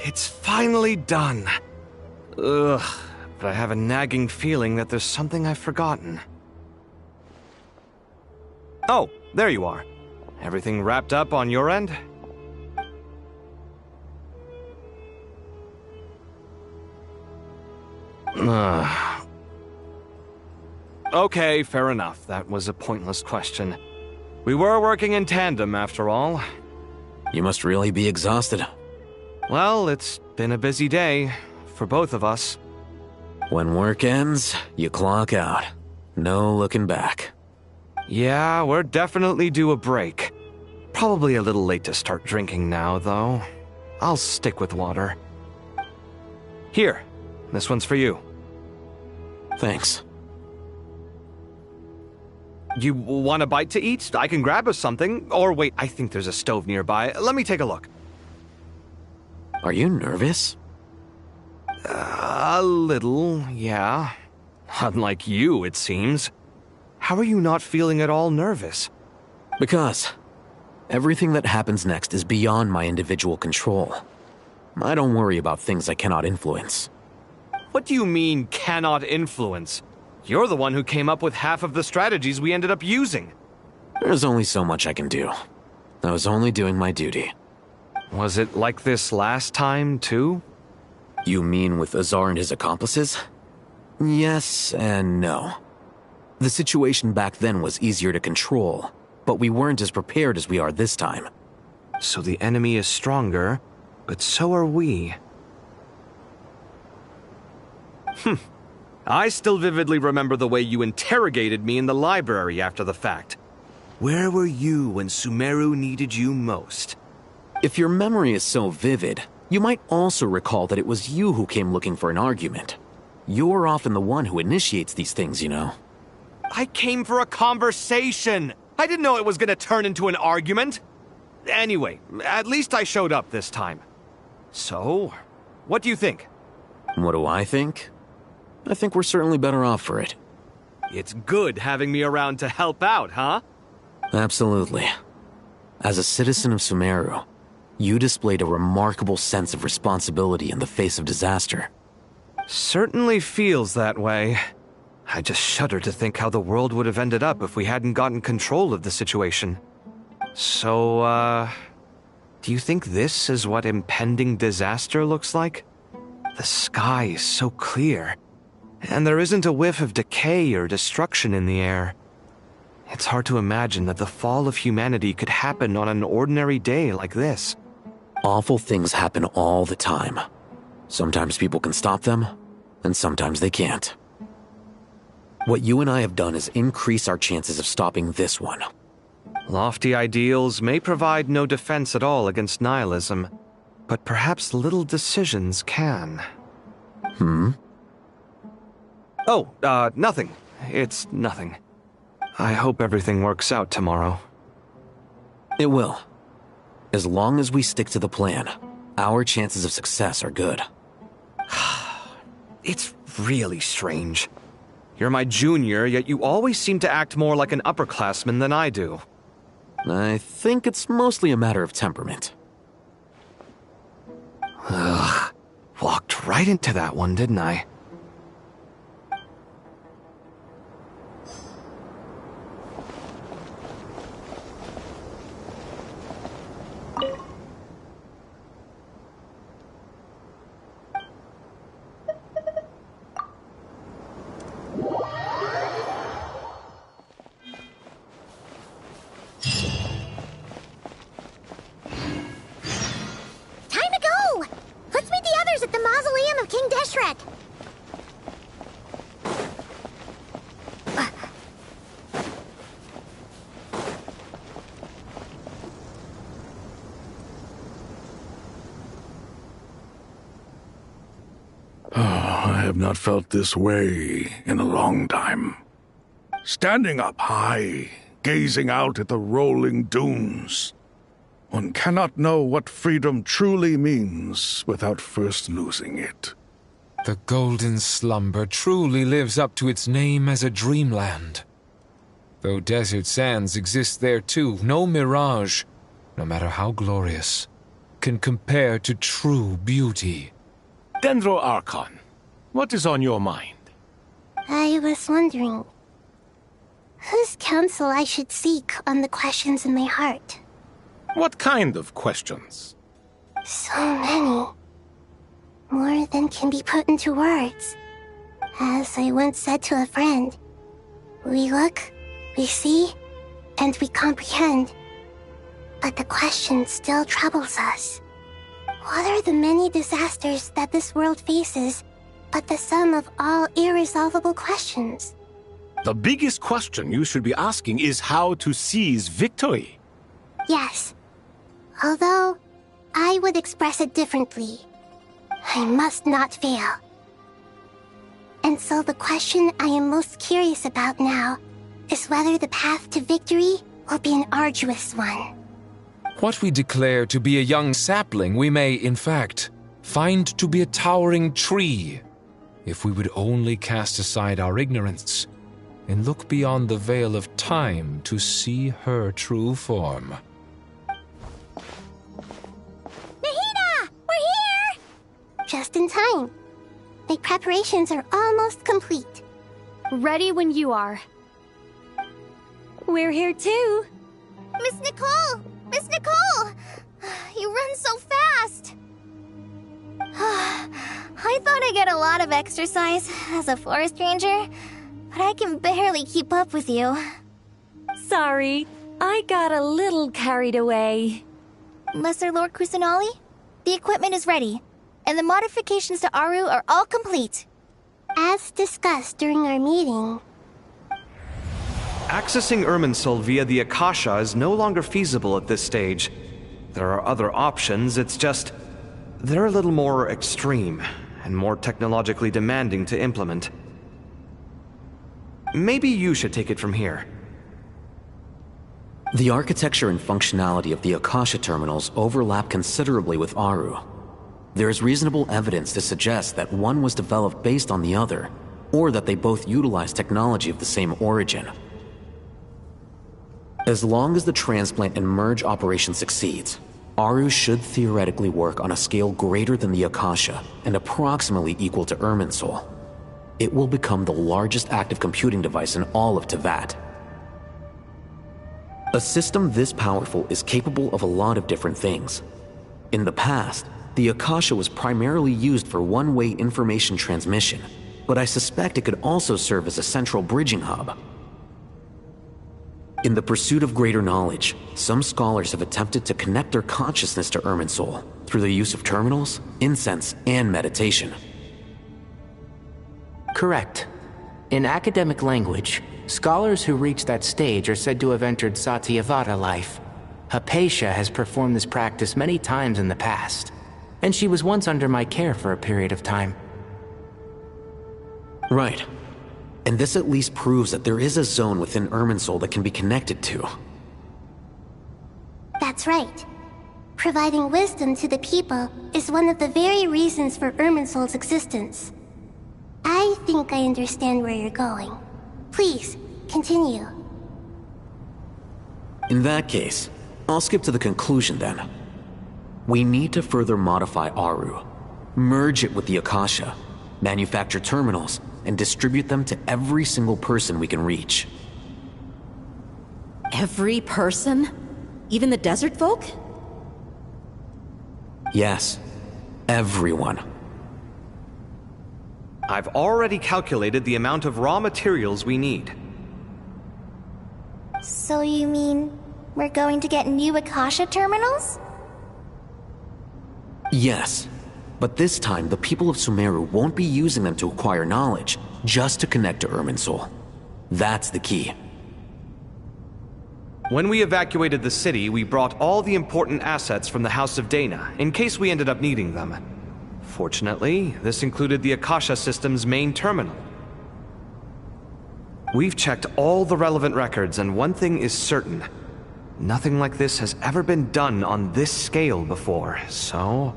It's finally done. Ugh, but I have a nagging feeling that there's something I've forgotten. Oh, there you are. Everything wrapped up on your end? Okay, fair enough. That was a pointless question. We were working in tandem, after all. You must really be exhausted. Well, it's been a busy day for both of us. When work ends, you clock out. No looking back. Yeah, we're definitely due a break. Probably a little late to start drinking now, though. I'll stick with water. Here, this one's for you. Thanks. You want a bite to eat? I can grab us something. Or wait, I think there's a stove nearby. Let me take a look. Are you nervous? A little, yeah. Unlike you, it seems. How are you not feeling at all nervous? Because everything that happens next is beyond my individual control. I don't worry about things I cannot influence. What do you mean, cannot influence? You're the one who came up with half of the strategies we ended up using. There's only so much I can do. I was only doing my duty. Was it like this last time, too? You mean with Azar and his accomplices? Yes and no. The situation back then was easier to control, but we weren't as prepared as we are this time. So the enemy is stronger, but so are we. I still vividly remember the way you interrogated me in the library after the fact. Where were you when Sumeru needed you most? If your memory is so vivid, you might also recall that it was you who came looking for an argument. You're often the one who initiates these things, you know. I came for a conversation! I didn't know it was gonna turn into an argument! Anyway, at least I showed up this time. So, what do you think? What do I think? I think we're certainly better off for it. It's good having me around to help out, huh? Absolutely. As a citizen of Sumeru, you displayed a remarkable sense of responsibility in the face of disaster. Certainly feels that way. I just shudder to think how the world would have ended up if we hadn't gotten control of the situation. So, do you think this is what impending disaster looks like? The sky is so clear, and there isn't a whiff of decay or destruction in the air. It's hard to imagine that the fall of humanity could happen on an ordinary day like this. Awful things happen all the time. Sometimes people can stop them, and sometimes they can't. What you and I have done is increase our chances of stopping this one. Lofty ideals may provide no defense at all against nihilism, but perhaps little decisions can. Oh, nothing. It's nothing. I hope everything works out tomorrow. It will. As long as we stick to the plan, our chances of success are good. It's really strange. You're my junior, yet you always seem to act more like an upperclassman than I do. I think it's mostly a matter of temperament. Ugh. Walked right into that one, didn't I? not felt this way in a long time. Standing up high, gazing out at the rolling dunes. One cannot know what freedom truly means without first losing it. The Golden Slumber truly lives up to its name as a dreamland. Though desert sands exist there too, no mirage, no matter how glorious, can compare to true beauty. Dendro Archon, what is on your mind? I was wondering whose counsel I should seek on the questions in my heart. What kind of questions? So many. More than can be put into words. As I once said to a friend, we look, we see, and we comprehend. But the question still troubles us. What are the many disasters that this world faces but the sum of all irresolvable questions? The biggest question you should be asking is how to seize victory. Yes. Although, I would express it differently. I must not fail. And so the question I am most curious about now is whether the path to victory will be an arduous one. What we declare to be a young sapling, we may, in fact, find to be a towering tree, if we would only cast aside our ignorance and look beyond the veil of time to see her true form. Nahida! We're here! Just in time. My preparations are almost complete. Ready when you are. We're here too. Miss Nicole! Miss Nicole! You run so fast! I thought I'd get a lot of exercise as a forest ranger, but I can barely keep up with you. Sorry, I got a little carried away. Lesser Lord Kusanali, the equipment is ready, and the modifications to Aru are all complete. As discussed during our meeting, accessing Irminsul via the Akasha is no longer feasible at this stage. There are other options, it's just they're a little more extreme and more technologically demanding to implement. Maybe you should take it from here. The architecture and functionality of the Akasha terminals overlap considerably with Aru. There is reasonable evidence to suggest that one was developed based on the other, or that they both utilize technology of the same origin. As long as the transplant and merge operation succeeds, Aru should theoretically work on a scale greater than the Akasha and approximately equal to Irminsul. It will become the largest active computing device in all of Teyvat. A system this powerful is capable of a lot of different things. In the past, the Akasha was primarily used for one-way information transmission, but I suspect it could also serve as a central bridging hub. In the pursuit of greater knowledge, some scholars have attempted to connect their consciousness to Irminsul through the use of terminals, incense, and meditation. Correct. In academic language, scholars who reach that stage are said to have entered Satyavata life. Hypatia has performed this practice many times in the past, and she was once under my care for a period of time. Right. And this at least proves that there is a zone within Irminsul that can be connected to. That's right. Providing wisdom to the people is one of the very reasons for Irminsul's existence. I think I understand where you're going. Please, continue. In that case, I'll skip to the conclusion then. We need to further modify Aru, merge it with the Akasha, manufacture terminals, and distribute them to every single person we can reach. Every person? Even the desert folk? Yes, everyone. I've already calculated the amount of raw materials we need. So you mean we're going to get new Akasha terminals? Yes, but this time the people of Sumeru won't be using them to acquire knowledge, just to connect to Irminsul. That's the key. When we evacuated the city, we brought all the important assets from the House of Dana, in case we ended up needing them. Fortunately, this included the Akasha system's main terminal. We've checked all the relevant records, and one thing is certain. Nothing like this has ever been done on this scale before, so...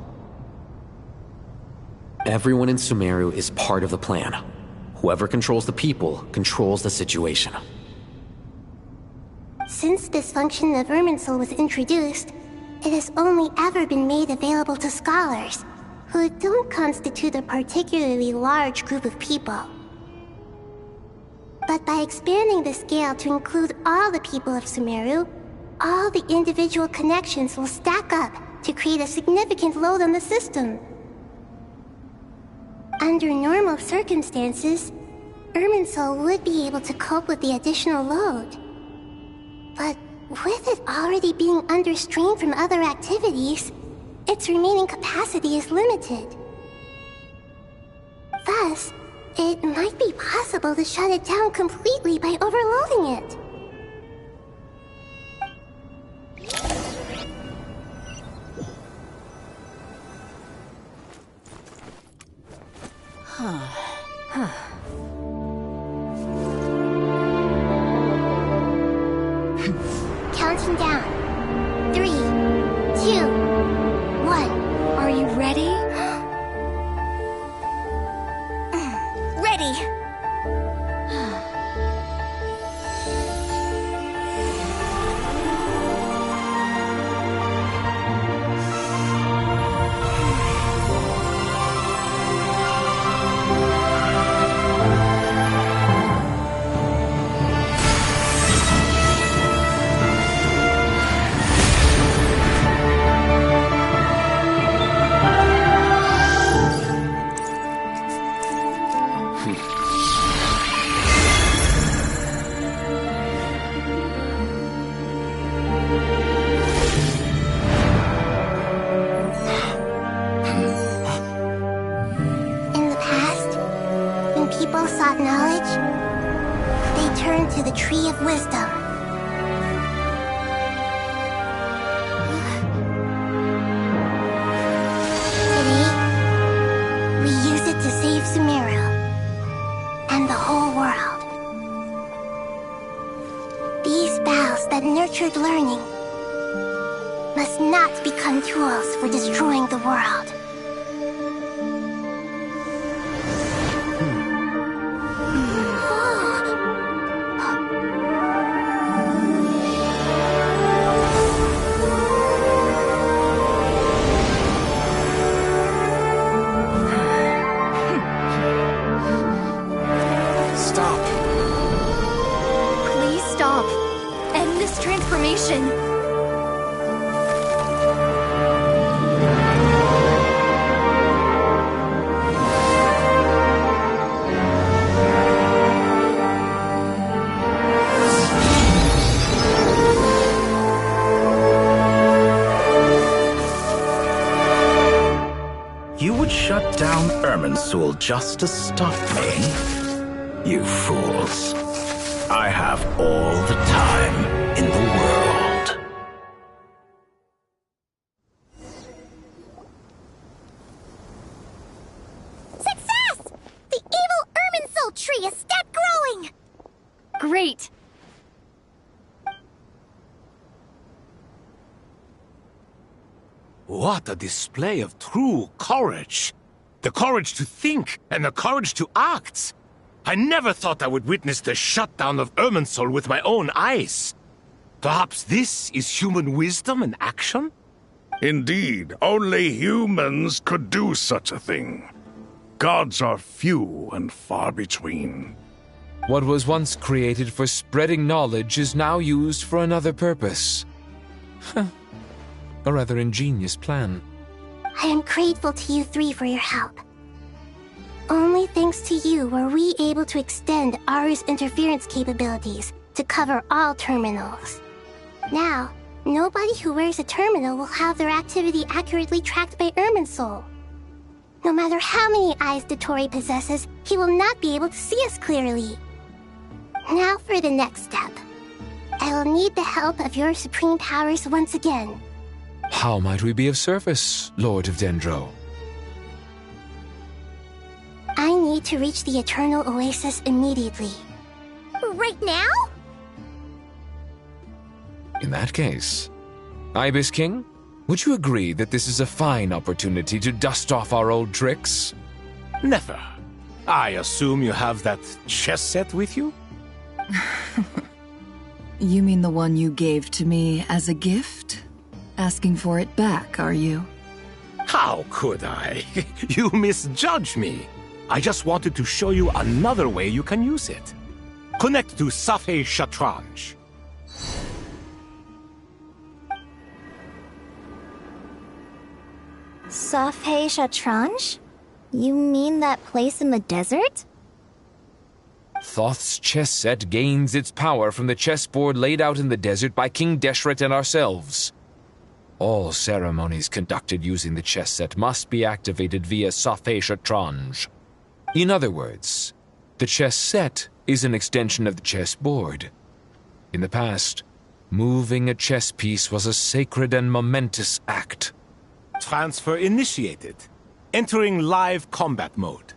Everyone in Sumeru is part of the plan. Whoever controls the people controls the situation. Since this function of Irminsul was introduced, it has only ever been made available to scholars, who don't constitute a particularly large group of people. But by expanding the scale to include all the people of Sumeru, all the individual connections will stack up to create a significant load on the system. Under normal circumstances, Irminsul would be able to cope with the additional load. But with it already being under strain from other activities, its remaining capacity is limited. Thus, it might be possible to shut it down completely by overloading it. Counting down. 3, 2, 1. Are you ready? Ready! People sought knowledge, they turned to the Tree of Wisdom. Today, we use it to save Sumeru and the whole world. These boughs that nurtured learning must not become tools for destroying the world. Shut down Irminsul just to stop me? You fools. I have all the time in the world. Success! The evil Irminsul tree is step growing! Great! What a display of true courage! The courage to think and the courage to act! I never thought I would witness the shutdown of Irminsul with my own eyes. Perhaps this is human wisdom in action? Indeed, only humans could do such a thing. Gods are few and far between. What was once created for spreading knowledge is now used for another purpose. A rather ingenious plan. I am grateful to you three for your help. Only thanks to you were we able to extend Aru's interference capabilities to cover all terminals. Now, nobody who wears a terminal will have their activity accurately tracked by Irminsul. No matter how many eyes Dottore possesses, he will not be able to see us clearly. Now for the next step. I will need the help of your supreme powers once again. How might we be of service, Lord of Dendro? need to reach the Eternal Oasis immediately. Right now? In that case, Ibis King, would you agree that this is a fine opportunity to dust off our old tricks? Never. I assume you have that chess set with you? You mean the one you gave to me as a gift? Asking for it back, are you? How could I? You misjudge me. I just wanted to show you another way you can use it. Connect to Safei Shatranj. Safei Shatranj? You mean that place in the desert? Thoth's chess set gains its power from the chessboard laid out in the desert by King Deshret and ourselves. All ceremonies conducted using the chess set must be activated via Safei Shatranj. In other words, the chess set is an extension of the chessboard. In the past, moving a chess piece was a sacred and momentous act. Transfer initiated. Entering live combat mode.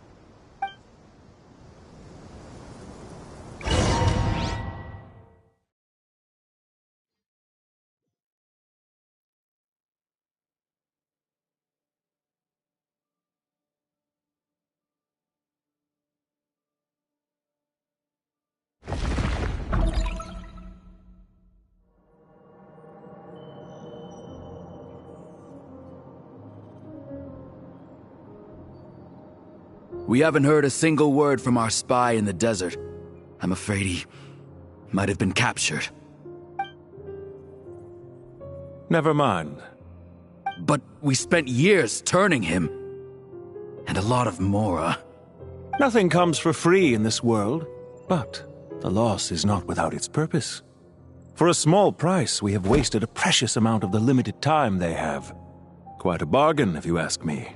We haven't heard a single word from our spy in the desert. I'm afraid he might have been captured. Never mind. But we spent years turning him. And a lot of Mora. Nothing comes for free in this world, but the loss is not without its purpose. For a small price, we have wasted a precious amount of the limited time they have. Quite a bargain, if you ask me.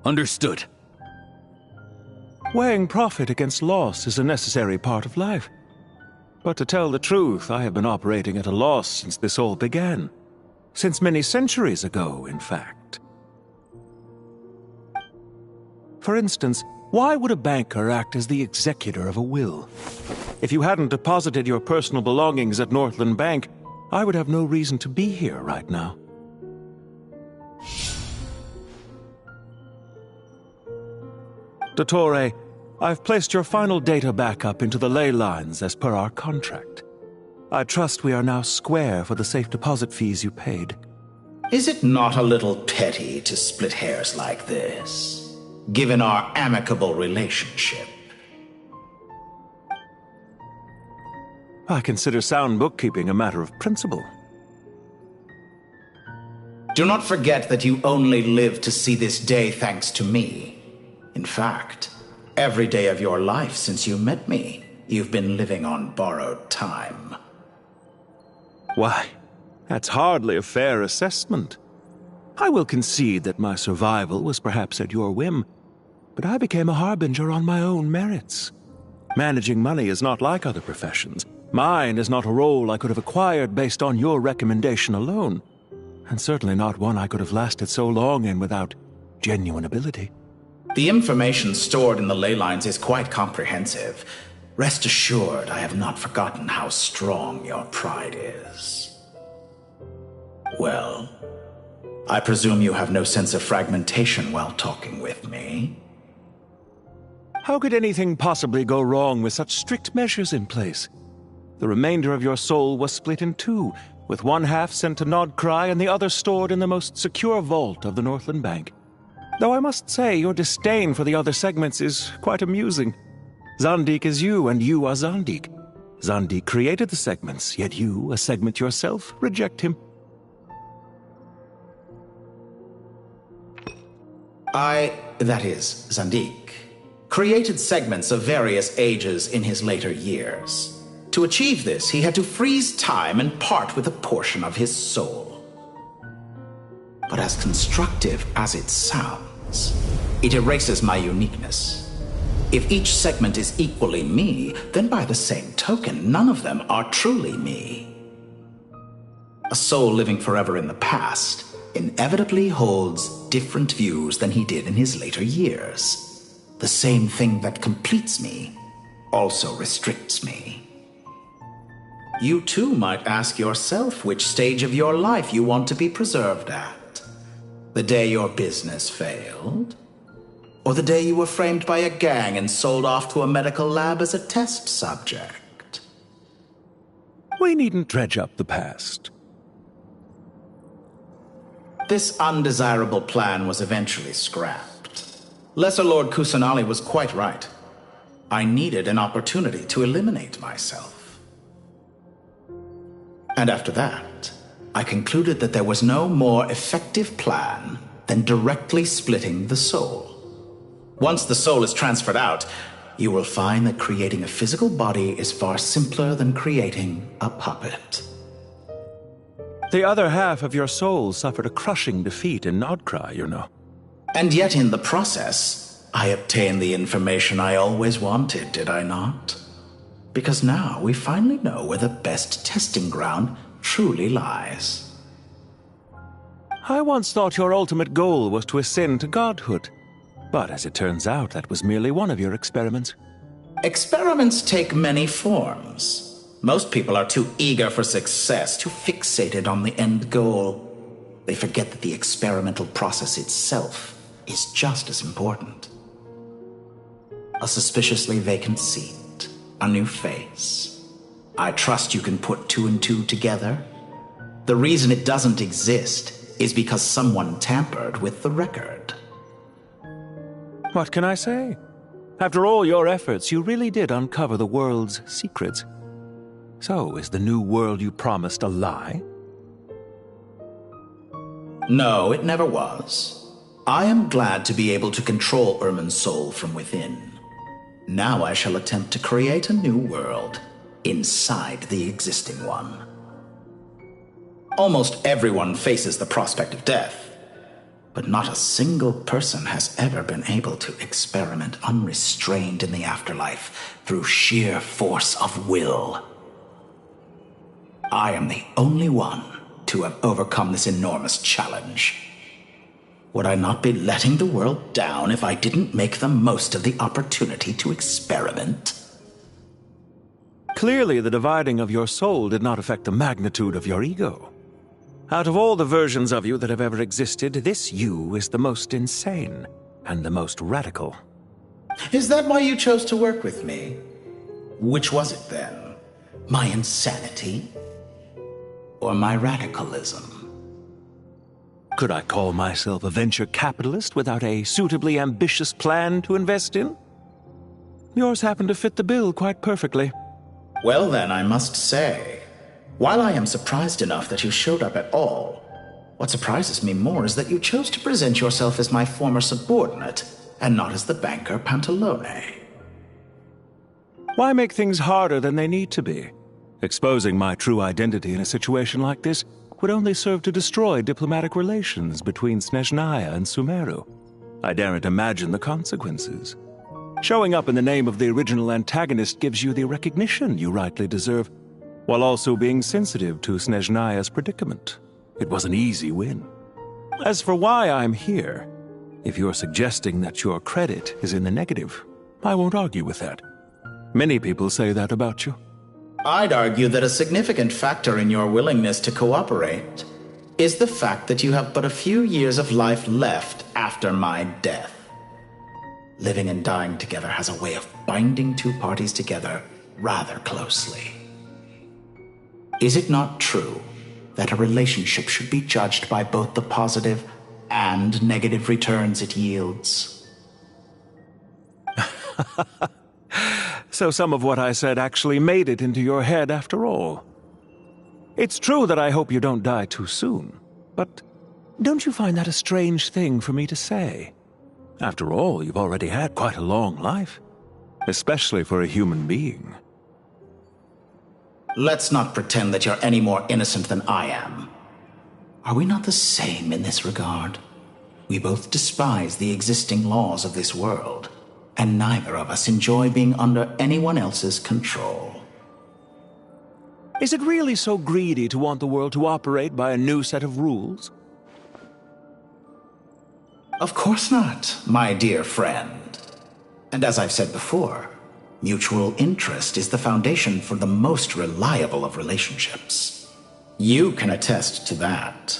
Understood. Weighing profit against loss is a necessary part of life. But to tell the truth, I have been operating at a loss since this all began. Since many centuries ago, in fact. For instance, why would a banker act as the executor of a will? If you hadn't deposited your personal belongings at Northland Bank, I would have no reason to be here right now. Dottore, I've placed your final data backup into the ley lines as per our contract. I trust we are now square for the safe deposit fees you paid. Is it not a little petty to split hairs like this, given our amicable relationship? I consider sound bookkeeping a matter of principle. Do not forget that you only live to see this day thanks to me. In fact, every day of your life since you met me, you've been living on borrowed time. Why, that's hardly a fair assessment. I will concede that my survival was perhaps at your whim, but I became a harbinger on my own merits. Managing money is not like other professions. Mine is not a role I could have acquired based on your recommendation alone, and certainly not one I could have lasted so long in without genuine ability. The information stored in the ley lines is quite comprehensive. Rest assured, I have not forgotten how strong your pride is. Well, I presume you have no sense of fragmentation while talking with me. How could anything possibly go wrong with such strict measures in place? The remainder of your soul was split in two, with one half sent to Nodcry and the other stored in the most secure vault of the Northland Bank. Though I must say, your disdain for the other segments is quite amusing. Zandik is you, and you are Zandik. Zandik created the segments, yet you, a segment yourself, reject him. That is, Zandik, created segments of various ages in his later years. To achieve this, he had to freeze time and part with a portion of his soul. But as constructive as it sounds, it erases my uniqueness. If each segment is equally me, then by the same token, none of them are truly me. A soul living forever in the past inevitably holds different views than he did in his later years. The same thing that completes me also restricts me. You too might ask yourself which stage of your life you want to be preserved at. The day your business failed? Or the day you were framed by a gang and sold off to a medical lab as a test subject? We needn't dredge up the past. This undesirable plan was eventually scrapped. Lesser Lord Kusanali was quite right. I needed an opportunity to eliminate myself. And after that, I concluded that there was no more effective plan than directly splitting the soul. Once the soul is transferred out, you will find that creating a physical body is far simpler than creating a puppet. The other half of your soul suffered a crushing defeat in Nodcry, you know. And yet in the process, I obtained the information I always wanted, did I not? Because now we finally know where the best testing ground truly lies. I once thought your ultimate goal was to ascend to godhood. But as it turns out, that was merely one of your experiments. Experiments take many forms. Most people are too eager for success, too fixated on the end goal. They forget that the experimental process itself is just as important. A suspiciously vacant seat, a new face. I trust you can put two and two together. The reason it doesn't exist is because someone tampered with the record. What can I say? After all your efforts, you really did uncover the world's secrets. So, is the new world you promised a lie? No, it never was. I am glad to be able to control Irmin's soul from within. Now I shall attempt to create a new world inside the existing one. Almost everyone faces the prospect of death. But not a single person has ever been able to experiment unrestrained in the afterlife through sheer force of will. I am the only one to have overcome this enormous challenge. Would I not be letting the world down if I didn't make the most of the opportunity to experiment? Clearly, the dividing of your soul did not affect the magnitude of your ego. Out of all the versions of you that have ever existed, this you is the most insane and the most radical. Is that why you chose to work with me? Which was it then? My insanity? Or my radicalism? Could I call myself a venture capitalist without a suitably ambitious plan to invest in? Yours happened to fit the bill quite perfectly. Well then, I must say, while I am surprised enough that you showed up at all, what surprises me more is that you chose to present yourself as my former subordinate, and not as the banker Pantalone. Why make things harder than they need to be? Exposing my true identity in a situation like this would only serve to destroy diplomatic relations between Snezhnaya and Sumeru. I daren't imagine the consequences. Showing up in the name of the original antagonist gives you the recognition you rightly deserve, while also being sensitive to Snezhnaya's predicament. It was an easy win. As for why I'm here, if you're suggesting that your credit is in the negative, I won't argue with that. Many people say that about you. I'd argue that a significant factor in your willingness to cooperate is the fact that you have but a few years of life left after my death. Living and dying together has a way of binding two parties together rather closely. Is it not true that a relationship should be judged by both the positive and negative returns it yields? So some of what I said actually made it into your head after all. It's true that I hope you don't die too soon, but don't you find that a strange thing for me to say? After all, you've already had quite a long life, especially for a human being. Let's not pretend that you're any more innocent than I am. Are we not the same in this regard? We both despise the existing laws of this world, and neither of us enjoy being under anyone else's control. Is it really so greedy to want the world to operate by a new set of rules? Of course not, my dear friend. And as I've said before, mutual interest is the foundation for the most reliable of relationships. You can attest to that.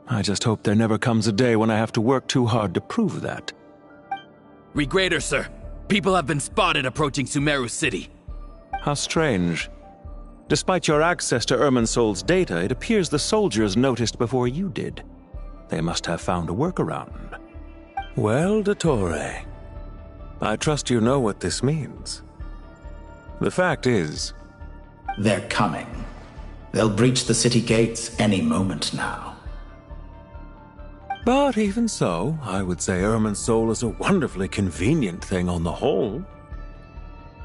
I just hope there never comes a day when I have to work too hard to prove that. Regrader, sir. People have been spotted approaching Sumeru City. How strange. Despite your access to Irminsol's data, it appears the soldiers noticed before you did. They must have found a workaround. Well, Dottore, I trust you know what this means. The fact is... They're coming. They'll breach the city gates any moment now. But even so, I would say Irminsol is a wonderfully convenient thing on the whole.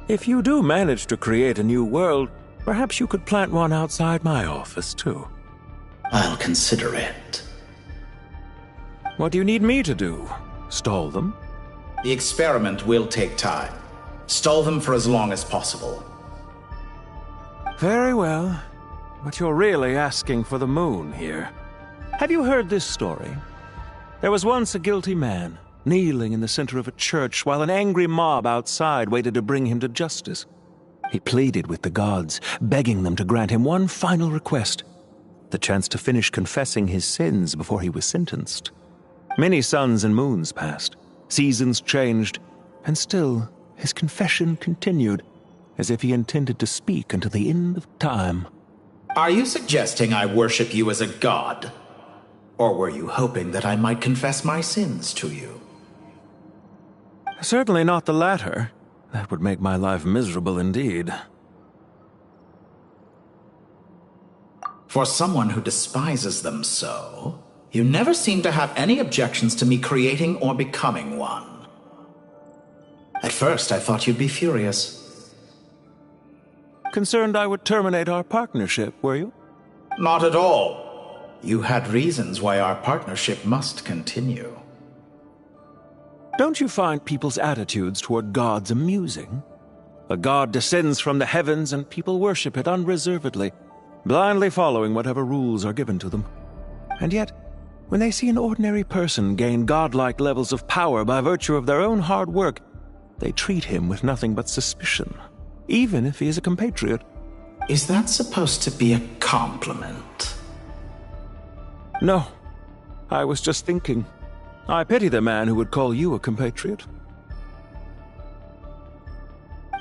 If you do manage to create a new world, perhaps you could plant one outside my office, too. I'll consider it. What do you need me to do? Stall them? The experiment will take time. Stall them for as long as possible. Very well. But you're really asking for the moon here. Have you heard this story? There was once a guilty man, kneeling in the center of a church while an angry mob outside waited to bring him to justice. He pleaded with the gods, begging them to grant him one final request, the chance to finish confessing his sins before he was sentenced. Many suns and moons passed, seasons changed, and still his confession continued, as if he intended to speak until the end of time. Are you suggesting I worship you as a god? Or were you hoping that I might confess my sins to you? Certainly not the latter. That would make my life miserable indeed. For someone who despises them so, you never seem to have any objections to me creating or becoming one. At first, I thought you'd be furious. Concerned I would terminate our partnership, were you? Not at all. You had reasons why our partnership must continue. Don't you find people's attitudes toward gods amusing? A god descends from the heavens and people worship it unreservedly, blindly following whatever rules are given to them. And yet, when they see an ordinary person gain godlike levels of power by virtue of their own hard work, they treat him with nothing but suspicion, even if he is a compatriot. Is that supposed to be a compliment? No. I was just thinking. I pity the man who would call you a compatriot.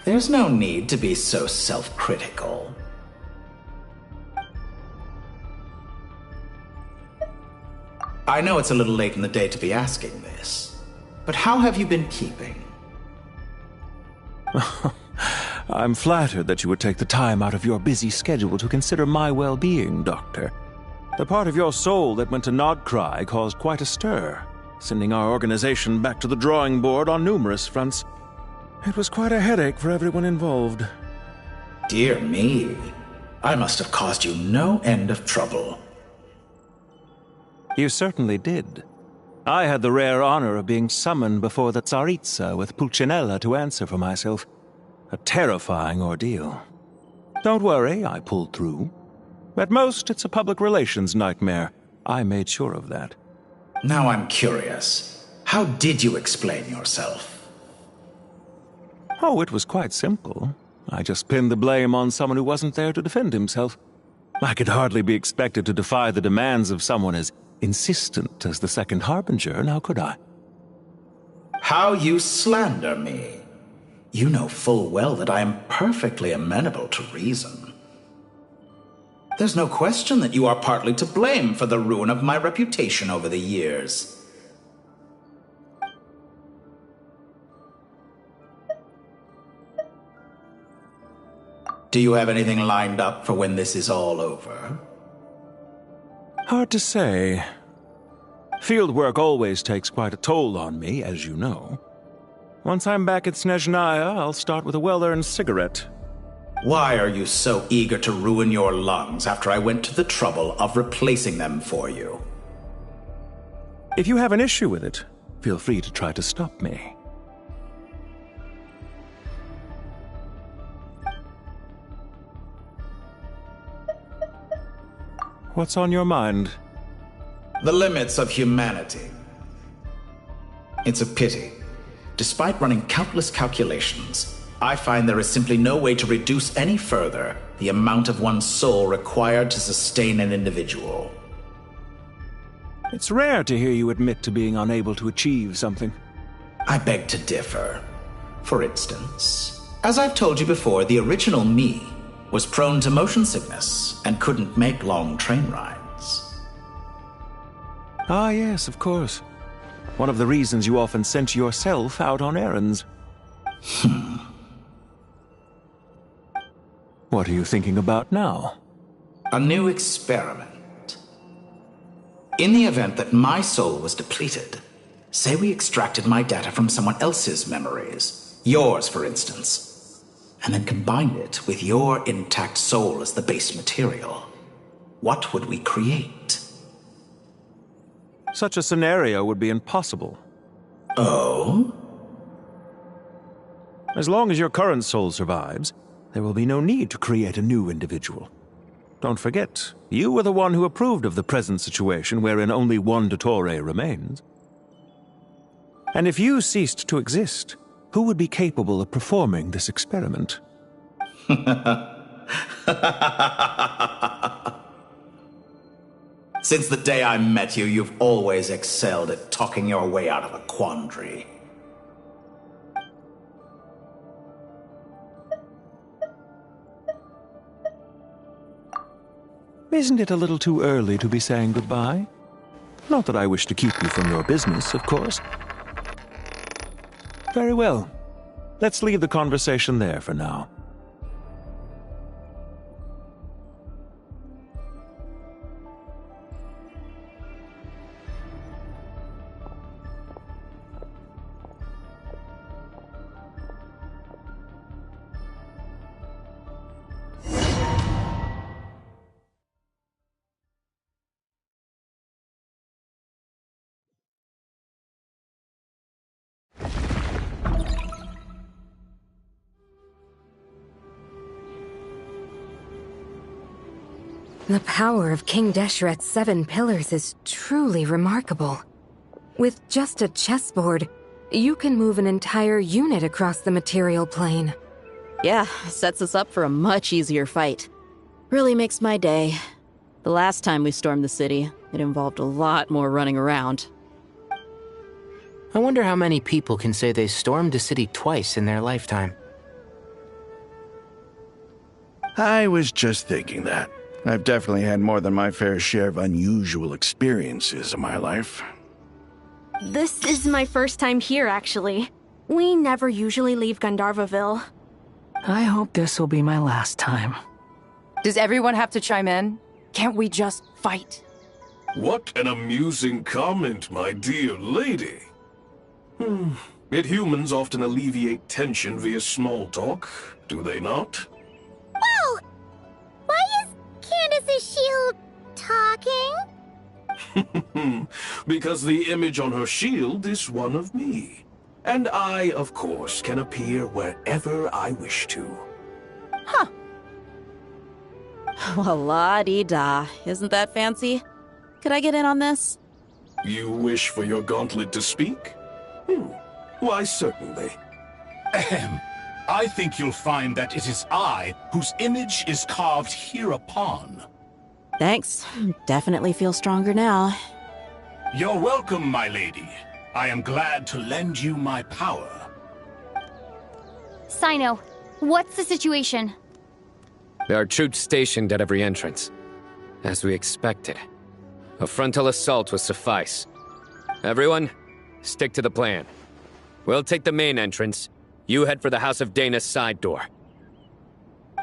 There's no need to be so self-critical. I know it's a little late in the day to be asking this, but how have you been keeping? I'm flattered that you would take the time out of your busy schedule to consider my well-being, Doctor. The part of your soul that went to Nodcry caused quite a stir, sending our organization back to the drawing board on numerous fronts. It was quite a headache for everyone involved. Dear me, I must have caused you no end of trouble. You certainly did. I had the rare honor of being summoned before the Tsaritsa with Pulcinella to answer for myself. A terrifying ordeal. Don't worry, I pulled through. At most, it's a public relations nightmare. I made sure of that. Now I'm curious. How did you explain yourself? Oh, it was quite simple. I just pinned the blame on someone who wasn't there to defend himself. I could hardly be expected to defy the demands of someone as insistent as the Second Harbinger, now could I? How you slander me. You know full well that I am perfectly amenable to reason. There's no question that you are partly to blame for the ruin of my reputation over the years. Do you have anything lined up for when this is all over? Hard to say. Field work always takes quite a toll on me, as you know. Once I'm back at Snezhnaya, I'll start with a well-earned cigarette. Why are you so eager to ruin your lungs after I went to the trouble of replacing them for you? If you have an issue with it, feel free to try to stop me. What's on your mind? The limits of humanity. It's a pity. Despite running countless calculations, I find there is simply no way to reduce any further the amount of one's soul required to sustain an individual. It's rare to hear you admit to being unable to achieve something. I beg to differ. For instance, as I've told you before, the original me was prone to motion sickness and couldn't make long train rides. Ah, yes, of course. One of the reasons you often sent yourself out on errands. What are you thinking about now? A new experiment. In the event that my soul was depleted, say we extracted my data from someone else's memories, yours for instance, and then combined it with your intact soul as the base material, what would we create? Such a scenario would be impossible. Oh? As long as your current soul survives, there will be no need to create a new individual. Don't forget, you were the one who approved of the present situation wherein only one Dottore remains. And if you ceased to exist, who would be capable of performing this experiment? Since the day I met you, you've always excelled at talking your way out of a quandary. Isn't it a little too early to be saying goodbye? Not that I wish to keep you from your business, of course. Very well. Let's leave the conversation there for now. The power of King Deshret's 7 pillars is truly remarkable. With just a chessboard, you can move an entire unit across the material plane. Yeah, sets us up for a much easier fight. Really makes my day. The last time we stormed the city, it involved a lot more running around. I wonder how many people can say they stormed a city twice in their lifetime. I was just thinking that. I've definitely had more than my fair share of unusual experiences in my life. This is my first time here, actually. We never usually leave Gandharvaville. I hope this will be my last time. Does everyone have to chime in? Can't we just fight? What an amusing comment, my dear lady. Yet humans often alleviate tension via small talk, do they not? Well, why is Candace's shield talking? Because the image on her shield is one of me. And I, of course, can appear wherever I wish to. Huh. Well, la-dee-da. Isn't that fancy? Could I get in on this? You wish for your gauntlet to speak? Why, certainly. Ahem. I think you'll find that it is I whose image is carved hereupon. Thanks. Definitely feel stronger now. You're welcome, my lady. I am glad to lend you my power. Sino, what's the situation? There are troops stationed at every entrance. As we expected. A frontal assault will suffice. Everyone, stick to the plan. We'll take the main entrance. You head for the House of Dana's side door.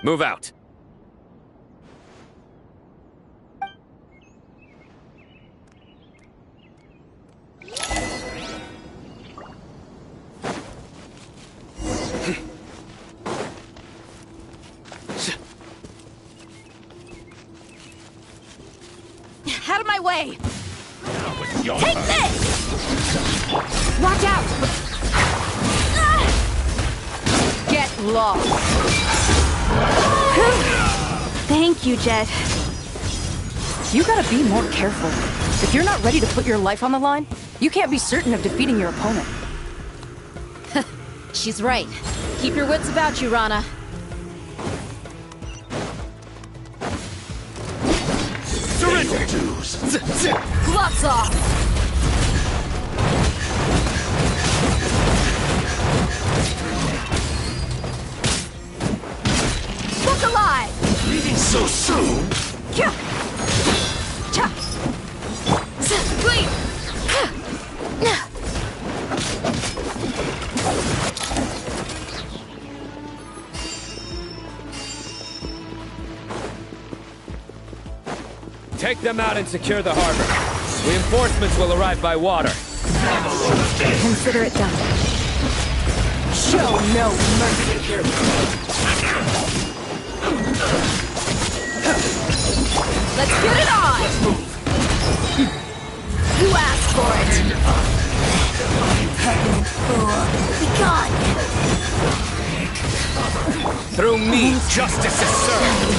Move out. Out of my way! Take this! Watch out! Get lost! Thank you, Jet. You gotta be more careful. If you're not ready to put your life on the line, you can't be certain of defeating your opponent. She's right. Keep your wits about you, Rana. Surrender! Gloves off! Look alive! Leaving so soon? Bleed! Take them out and secure the harbor. Reinforcements will arrive by water. Consider it done. Show no mercy. Let's get it on! You asked for it! Fool, be gone! Through me, justice is served.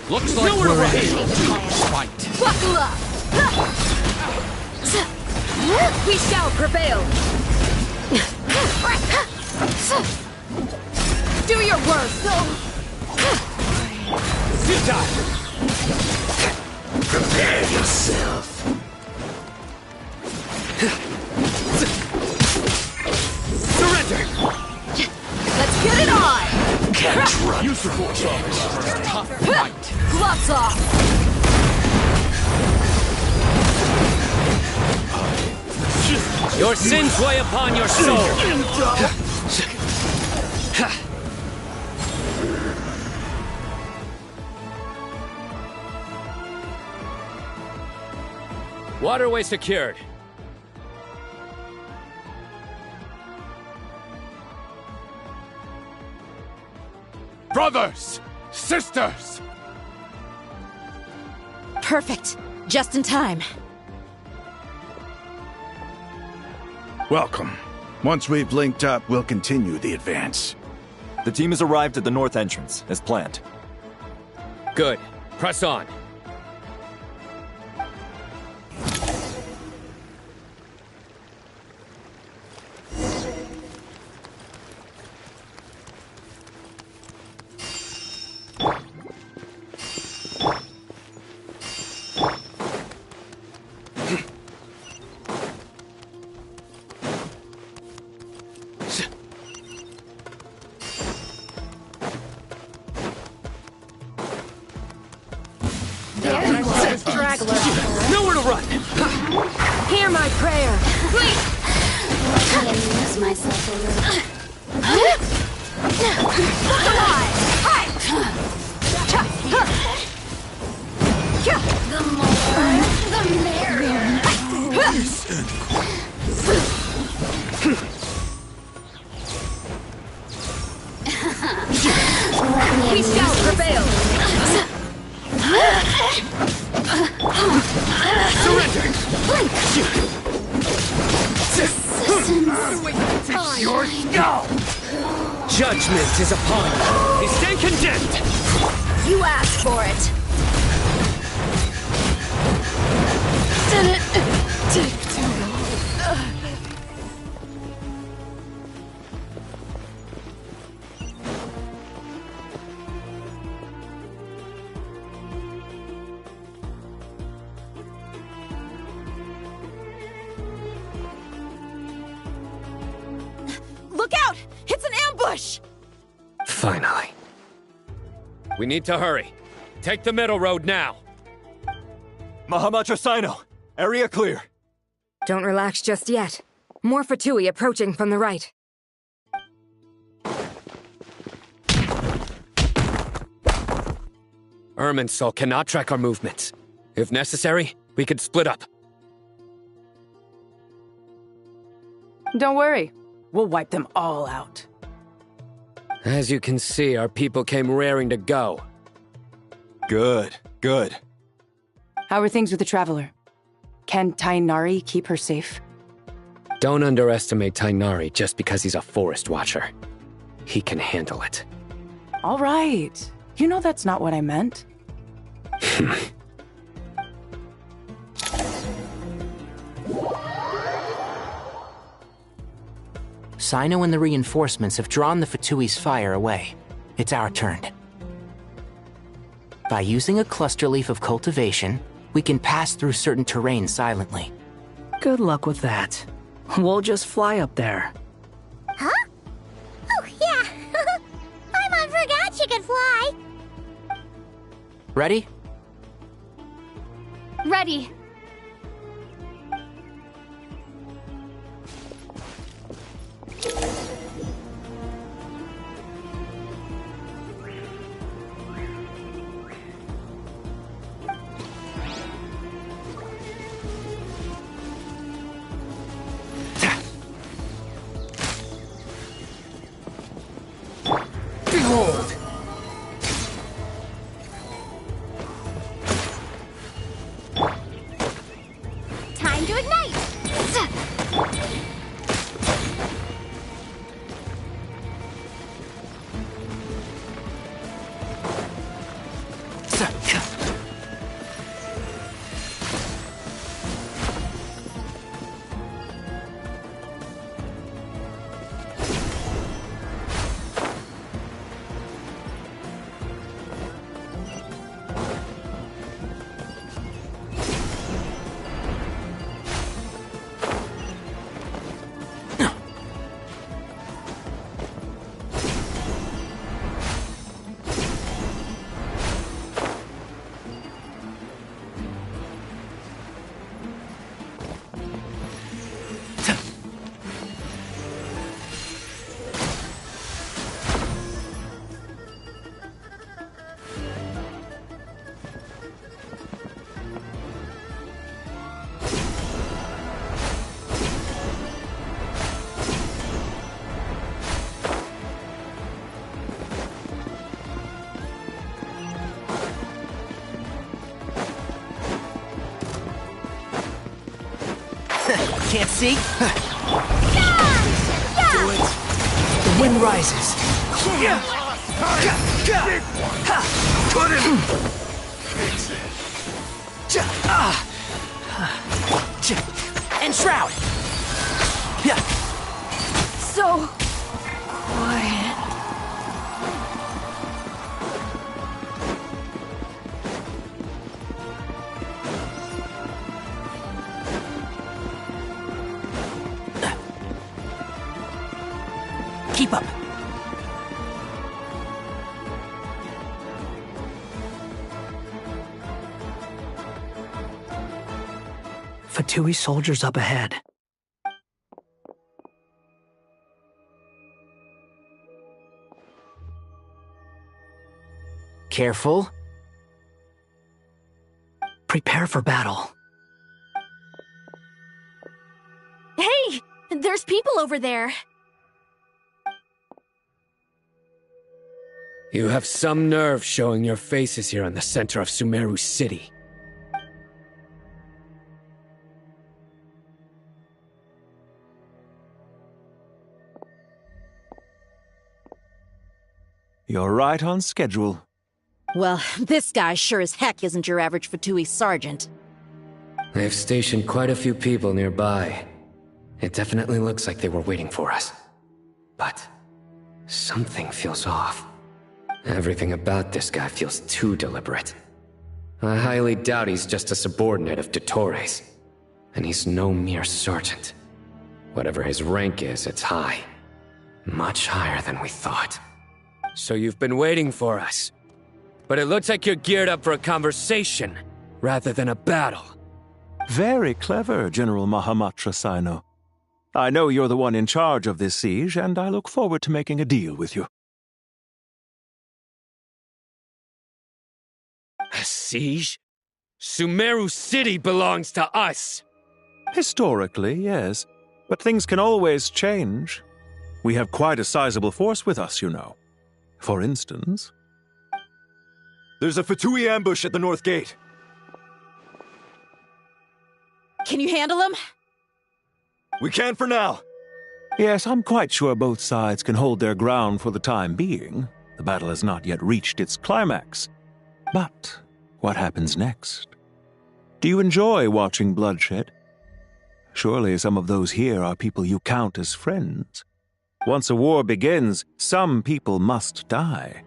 Looks like we're ready to fight. Buckle up! We shall prevail! Do your worst! Sita! Prepare yourself. Surrender! Let's get it on! Can't run. Use your force. Tough fight. Gloves off! Your sins weigh upon your soul. Waterway secured. Brothers! Sisters! Perfect. Just in time. Welcome. Once we've linked up, we'll continue the advance. The team has arrived at the north entrance, as planned. Good. Press on. Nowhere to run! Hear my prayer! Please! I'm gonna lose myself a little. Look alive! The more, the merrier. We shall prevail! Surrender! Your skull! Judgment is upon you. You stand condemned! You asked for it! Didn't take too long. Look out! It's an ambush! Finally. We need to hurry. Take the middle road now. Mahamacho Sino, area clear. Don't relax just yet. More Fatui approaching from the right. Irminsul cannot track our movements. If necessary, we could split up. Don't worry. We'll wipe them all out. As you can see, our people came raring to go. Good, good. How are things with the Traveler? Can Tainari keep her safe? Don't underestimate Tainari just because he's a forest watcher. He can handle it. All right. You know that's not what I meant. Sino and the reinforcements have drawn the Fatui's fire away. It's our turn. By using a cluster leaf of cultivation, we can pass through certain terrain silently. Good luck with that. We'll just fly up there. Huh? Oh, yeah. I forgot you could fly. Ready? Ready. Behold! Time to ignite. Can't see? Do it. The wind rises. Put him! Enshroud! So quiet. Keep up. Fatui soldiers up ahead. Careful. Prepare for battle. Hey! There's people over there. You have some nerve showing your faces here in the center of Sumeru City. You're right on schedule. Well, this guy sure as heck isn't your average Fatui sergeant. They've stationed quite a few people nearby. It definitely looks like they were waiting for us. But something feels off. Everything about this guy feels too deliberate. I highly doubt he's just a subordinate of Dottores. And he's no mere sergeant. Whatever his rank is, it's high. Much higher than we thought. So you've been waiting for us. but it looks like you're geared up for a conversation rather than a battle. Very clever, General Mahamatra Sino. I know you're the one in charge of this siege, and I look forward to making a deal with you. A siege? Sumeru City belongs to us! Historically, yes. But things can always change. We have quite a sizable force with us, you know. For instance... There's a Fatui ambush at the north gate. Can you handle him? We can for now. Yes, I'm quite sure both sides can hold their ground for the time being. The battle has not yet reached its climax. But what happens next? Do you enjoy watching bloodshed? Surely some of those here are people you count as friends. Once a war begins, some people must die.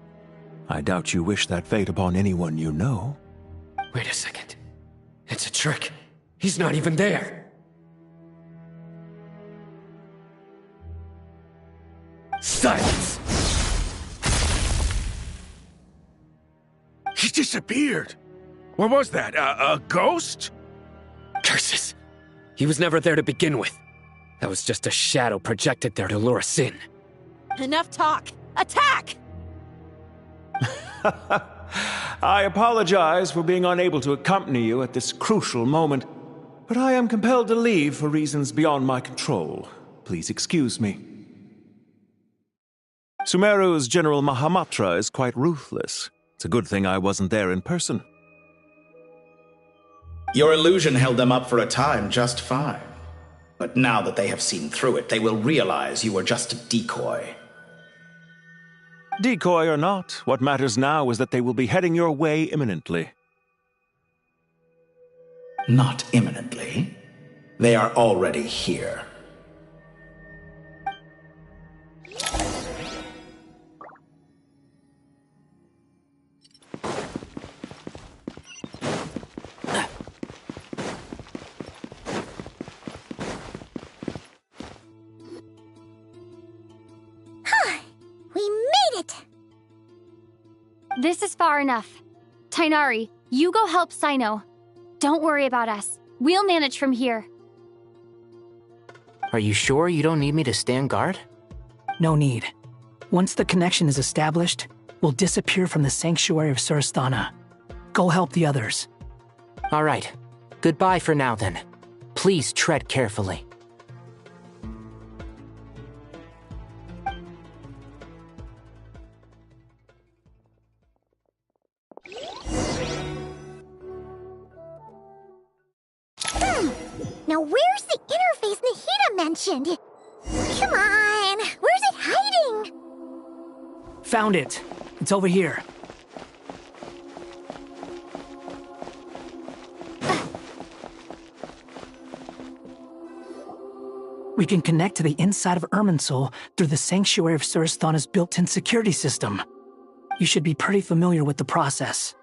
I doubt you wish that fate upon anyone you know. Wait a second. It's a trick. He's not even there. Silence! He disappeared. What was that? A ghost? Curses! He was never there to begin with. That was just a shadow projected there to lure us in. Enough talk! Attack! I apologize for being unable to accompany you at this crucial moment, but I am compelled to leave for reasons beyond my control. Please excuse me. Sumeru's General Mahamatra is quite ruthless. It's a good thing I wasn't there in person. Your illusion held them up for a time just fine. But now that they have seen through it, they will realize you were just a decoy. Decoy or not, what matters now is that they will be heading your way imminently. Not imminently. They are already here. This is far enough. Tainari, you go help Sino. Don't worry about us. We'll manage from here. Are you sure you don't need me to stand guard? No need. Once the connection is established, we'll disappear from the sanctuary of Surasthana. Go help the others. All right. Goodbye for now, then. Please tread carefully. Now where's the interface Nahida mentioned? Come on, where's it hiding? Found it. It's over here. We can connect to the inside of Irminsul through the Sanctuary of Surasthana's built-in security system. You should be pretty familiar with the process.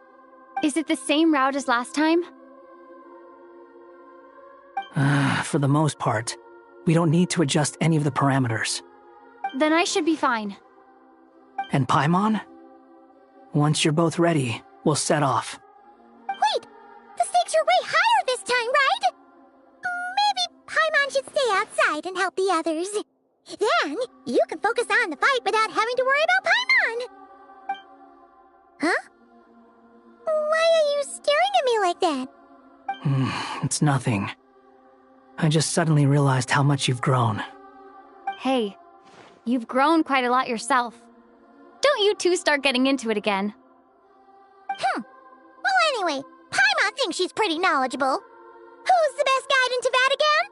Is it the same route as last time? For the most part, we don't need to adjust any of the parameters. Then I should be fine. And Paimon? Once you're both ready, we'll set off. Wait! The stakes are way higher this time, right? Maybe Paimon should stay outside and help the others. Then, you can focus on the fight without having to worry about Paimon. Huh? Why are you staring at me like that? It's nothing. I just suddenly realized how much you've grown. Hey, you've grown quite a lot yourself. Don't you two start getting into it again. Well, anyway, Paimon thinks she's pretty knowledgeable. Who's the best guide in Tavatigan?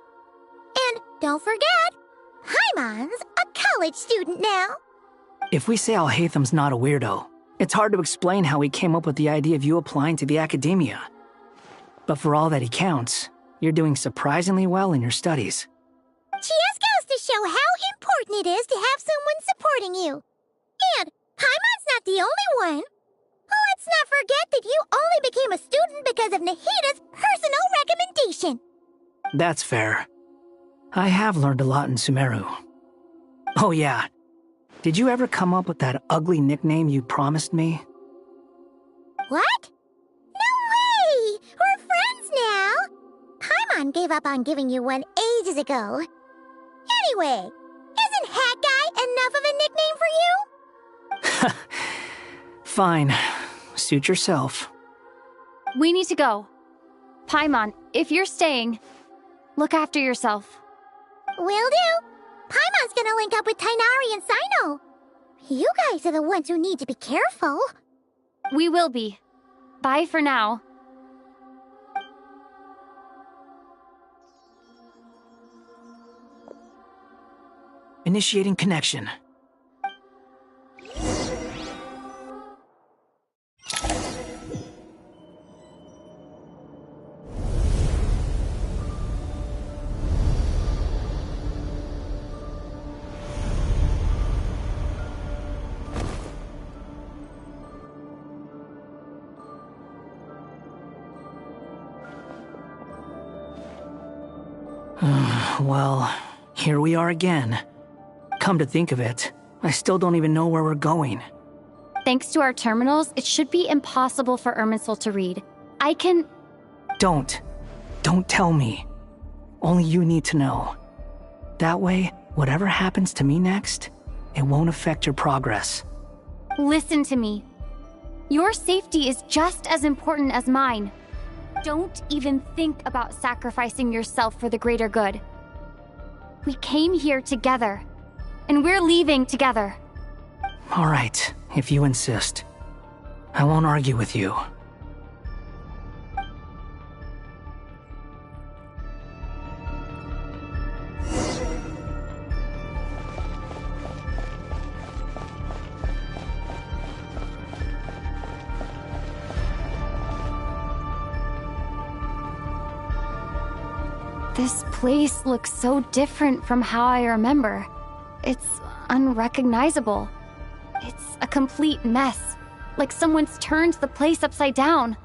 And don't forget, Paimon's a college student now. If we say Alhatham's not a weirdo, it's hard to explain how he came up with the idea of you applying to the academia. But for all that he counts, you're doing surprisingly well in your studies. Just goes to show how important it is to have someone supporting you. And Paimon's not the only one. Let's not forget that you only became a student because of Nahida's personal recommendation. That's fair. I have learned a lot in Sumeru. Oh yeah, did you ever come up with that ugly nickname you promised me? What? No way! We're friends now! Paimon gave up on giving you one ages ago. Anyway, isn't Hat Guy enough of a nickname for you? Fine. Suit yourself. We need to go. Paimon, if you're staying, look after yourself. Will do. Paimon's gonna link up with Tighnari and Sino. You guys are the ones who need to be careful. We will be. Bye for now. Initiating connection. Well, here we are again. Come to think of it, I still don't even know where we're going. Thanks to our terminals, it should be impossible for Irminsul to read. I can... Don't tell me. Only you need to know. That way, whatever happens to me next, it won't affect your progress. Listen to me. Your safety is just as important as mine. Don't even think about sacrificing yourself for the greater good. We came here together, and we're leaving together. All right, if you insist. I won't argue with you. This place looks so different from how I remember. It's unrecognizable. It's a complete mess. Like someone's turned the place upside down.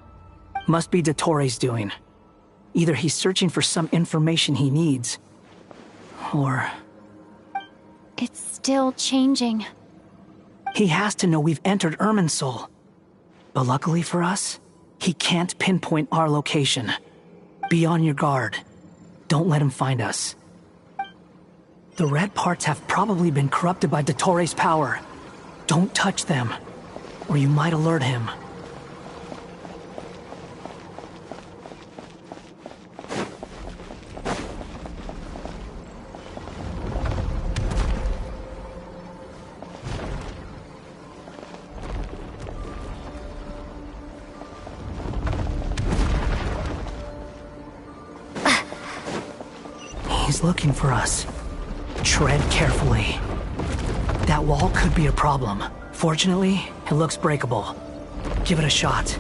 Must be Dottoro's doing. Either he's searching for some information he needs, or... It's still changing. He has to know we've entered Irminsul. But luckily for us, he can't pinpoint our location. Be on your guard. Don't let him find us. The red parts have probably been corrupted by Dottoro's power. Don't touch them, or you might alert him. He's looking for us. Tread carefully. That wall could be a problem. Fortunately, it looks breakable. Give it a shot.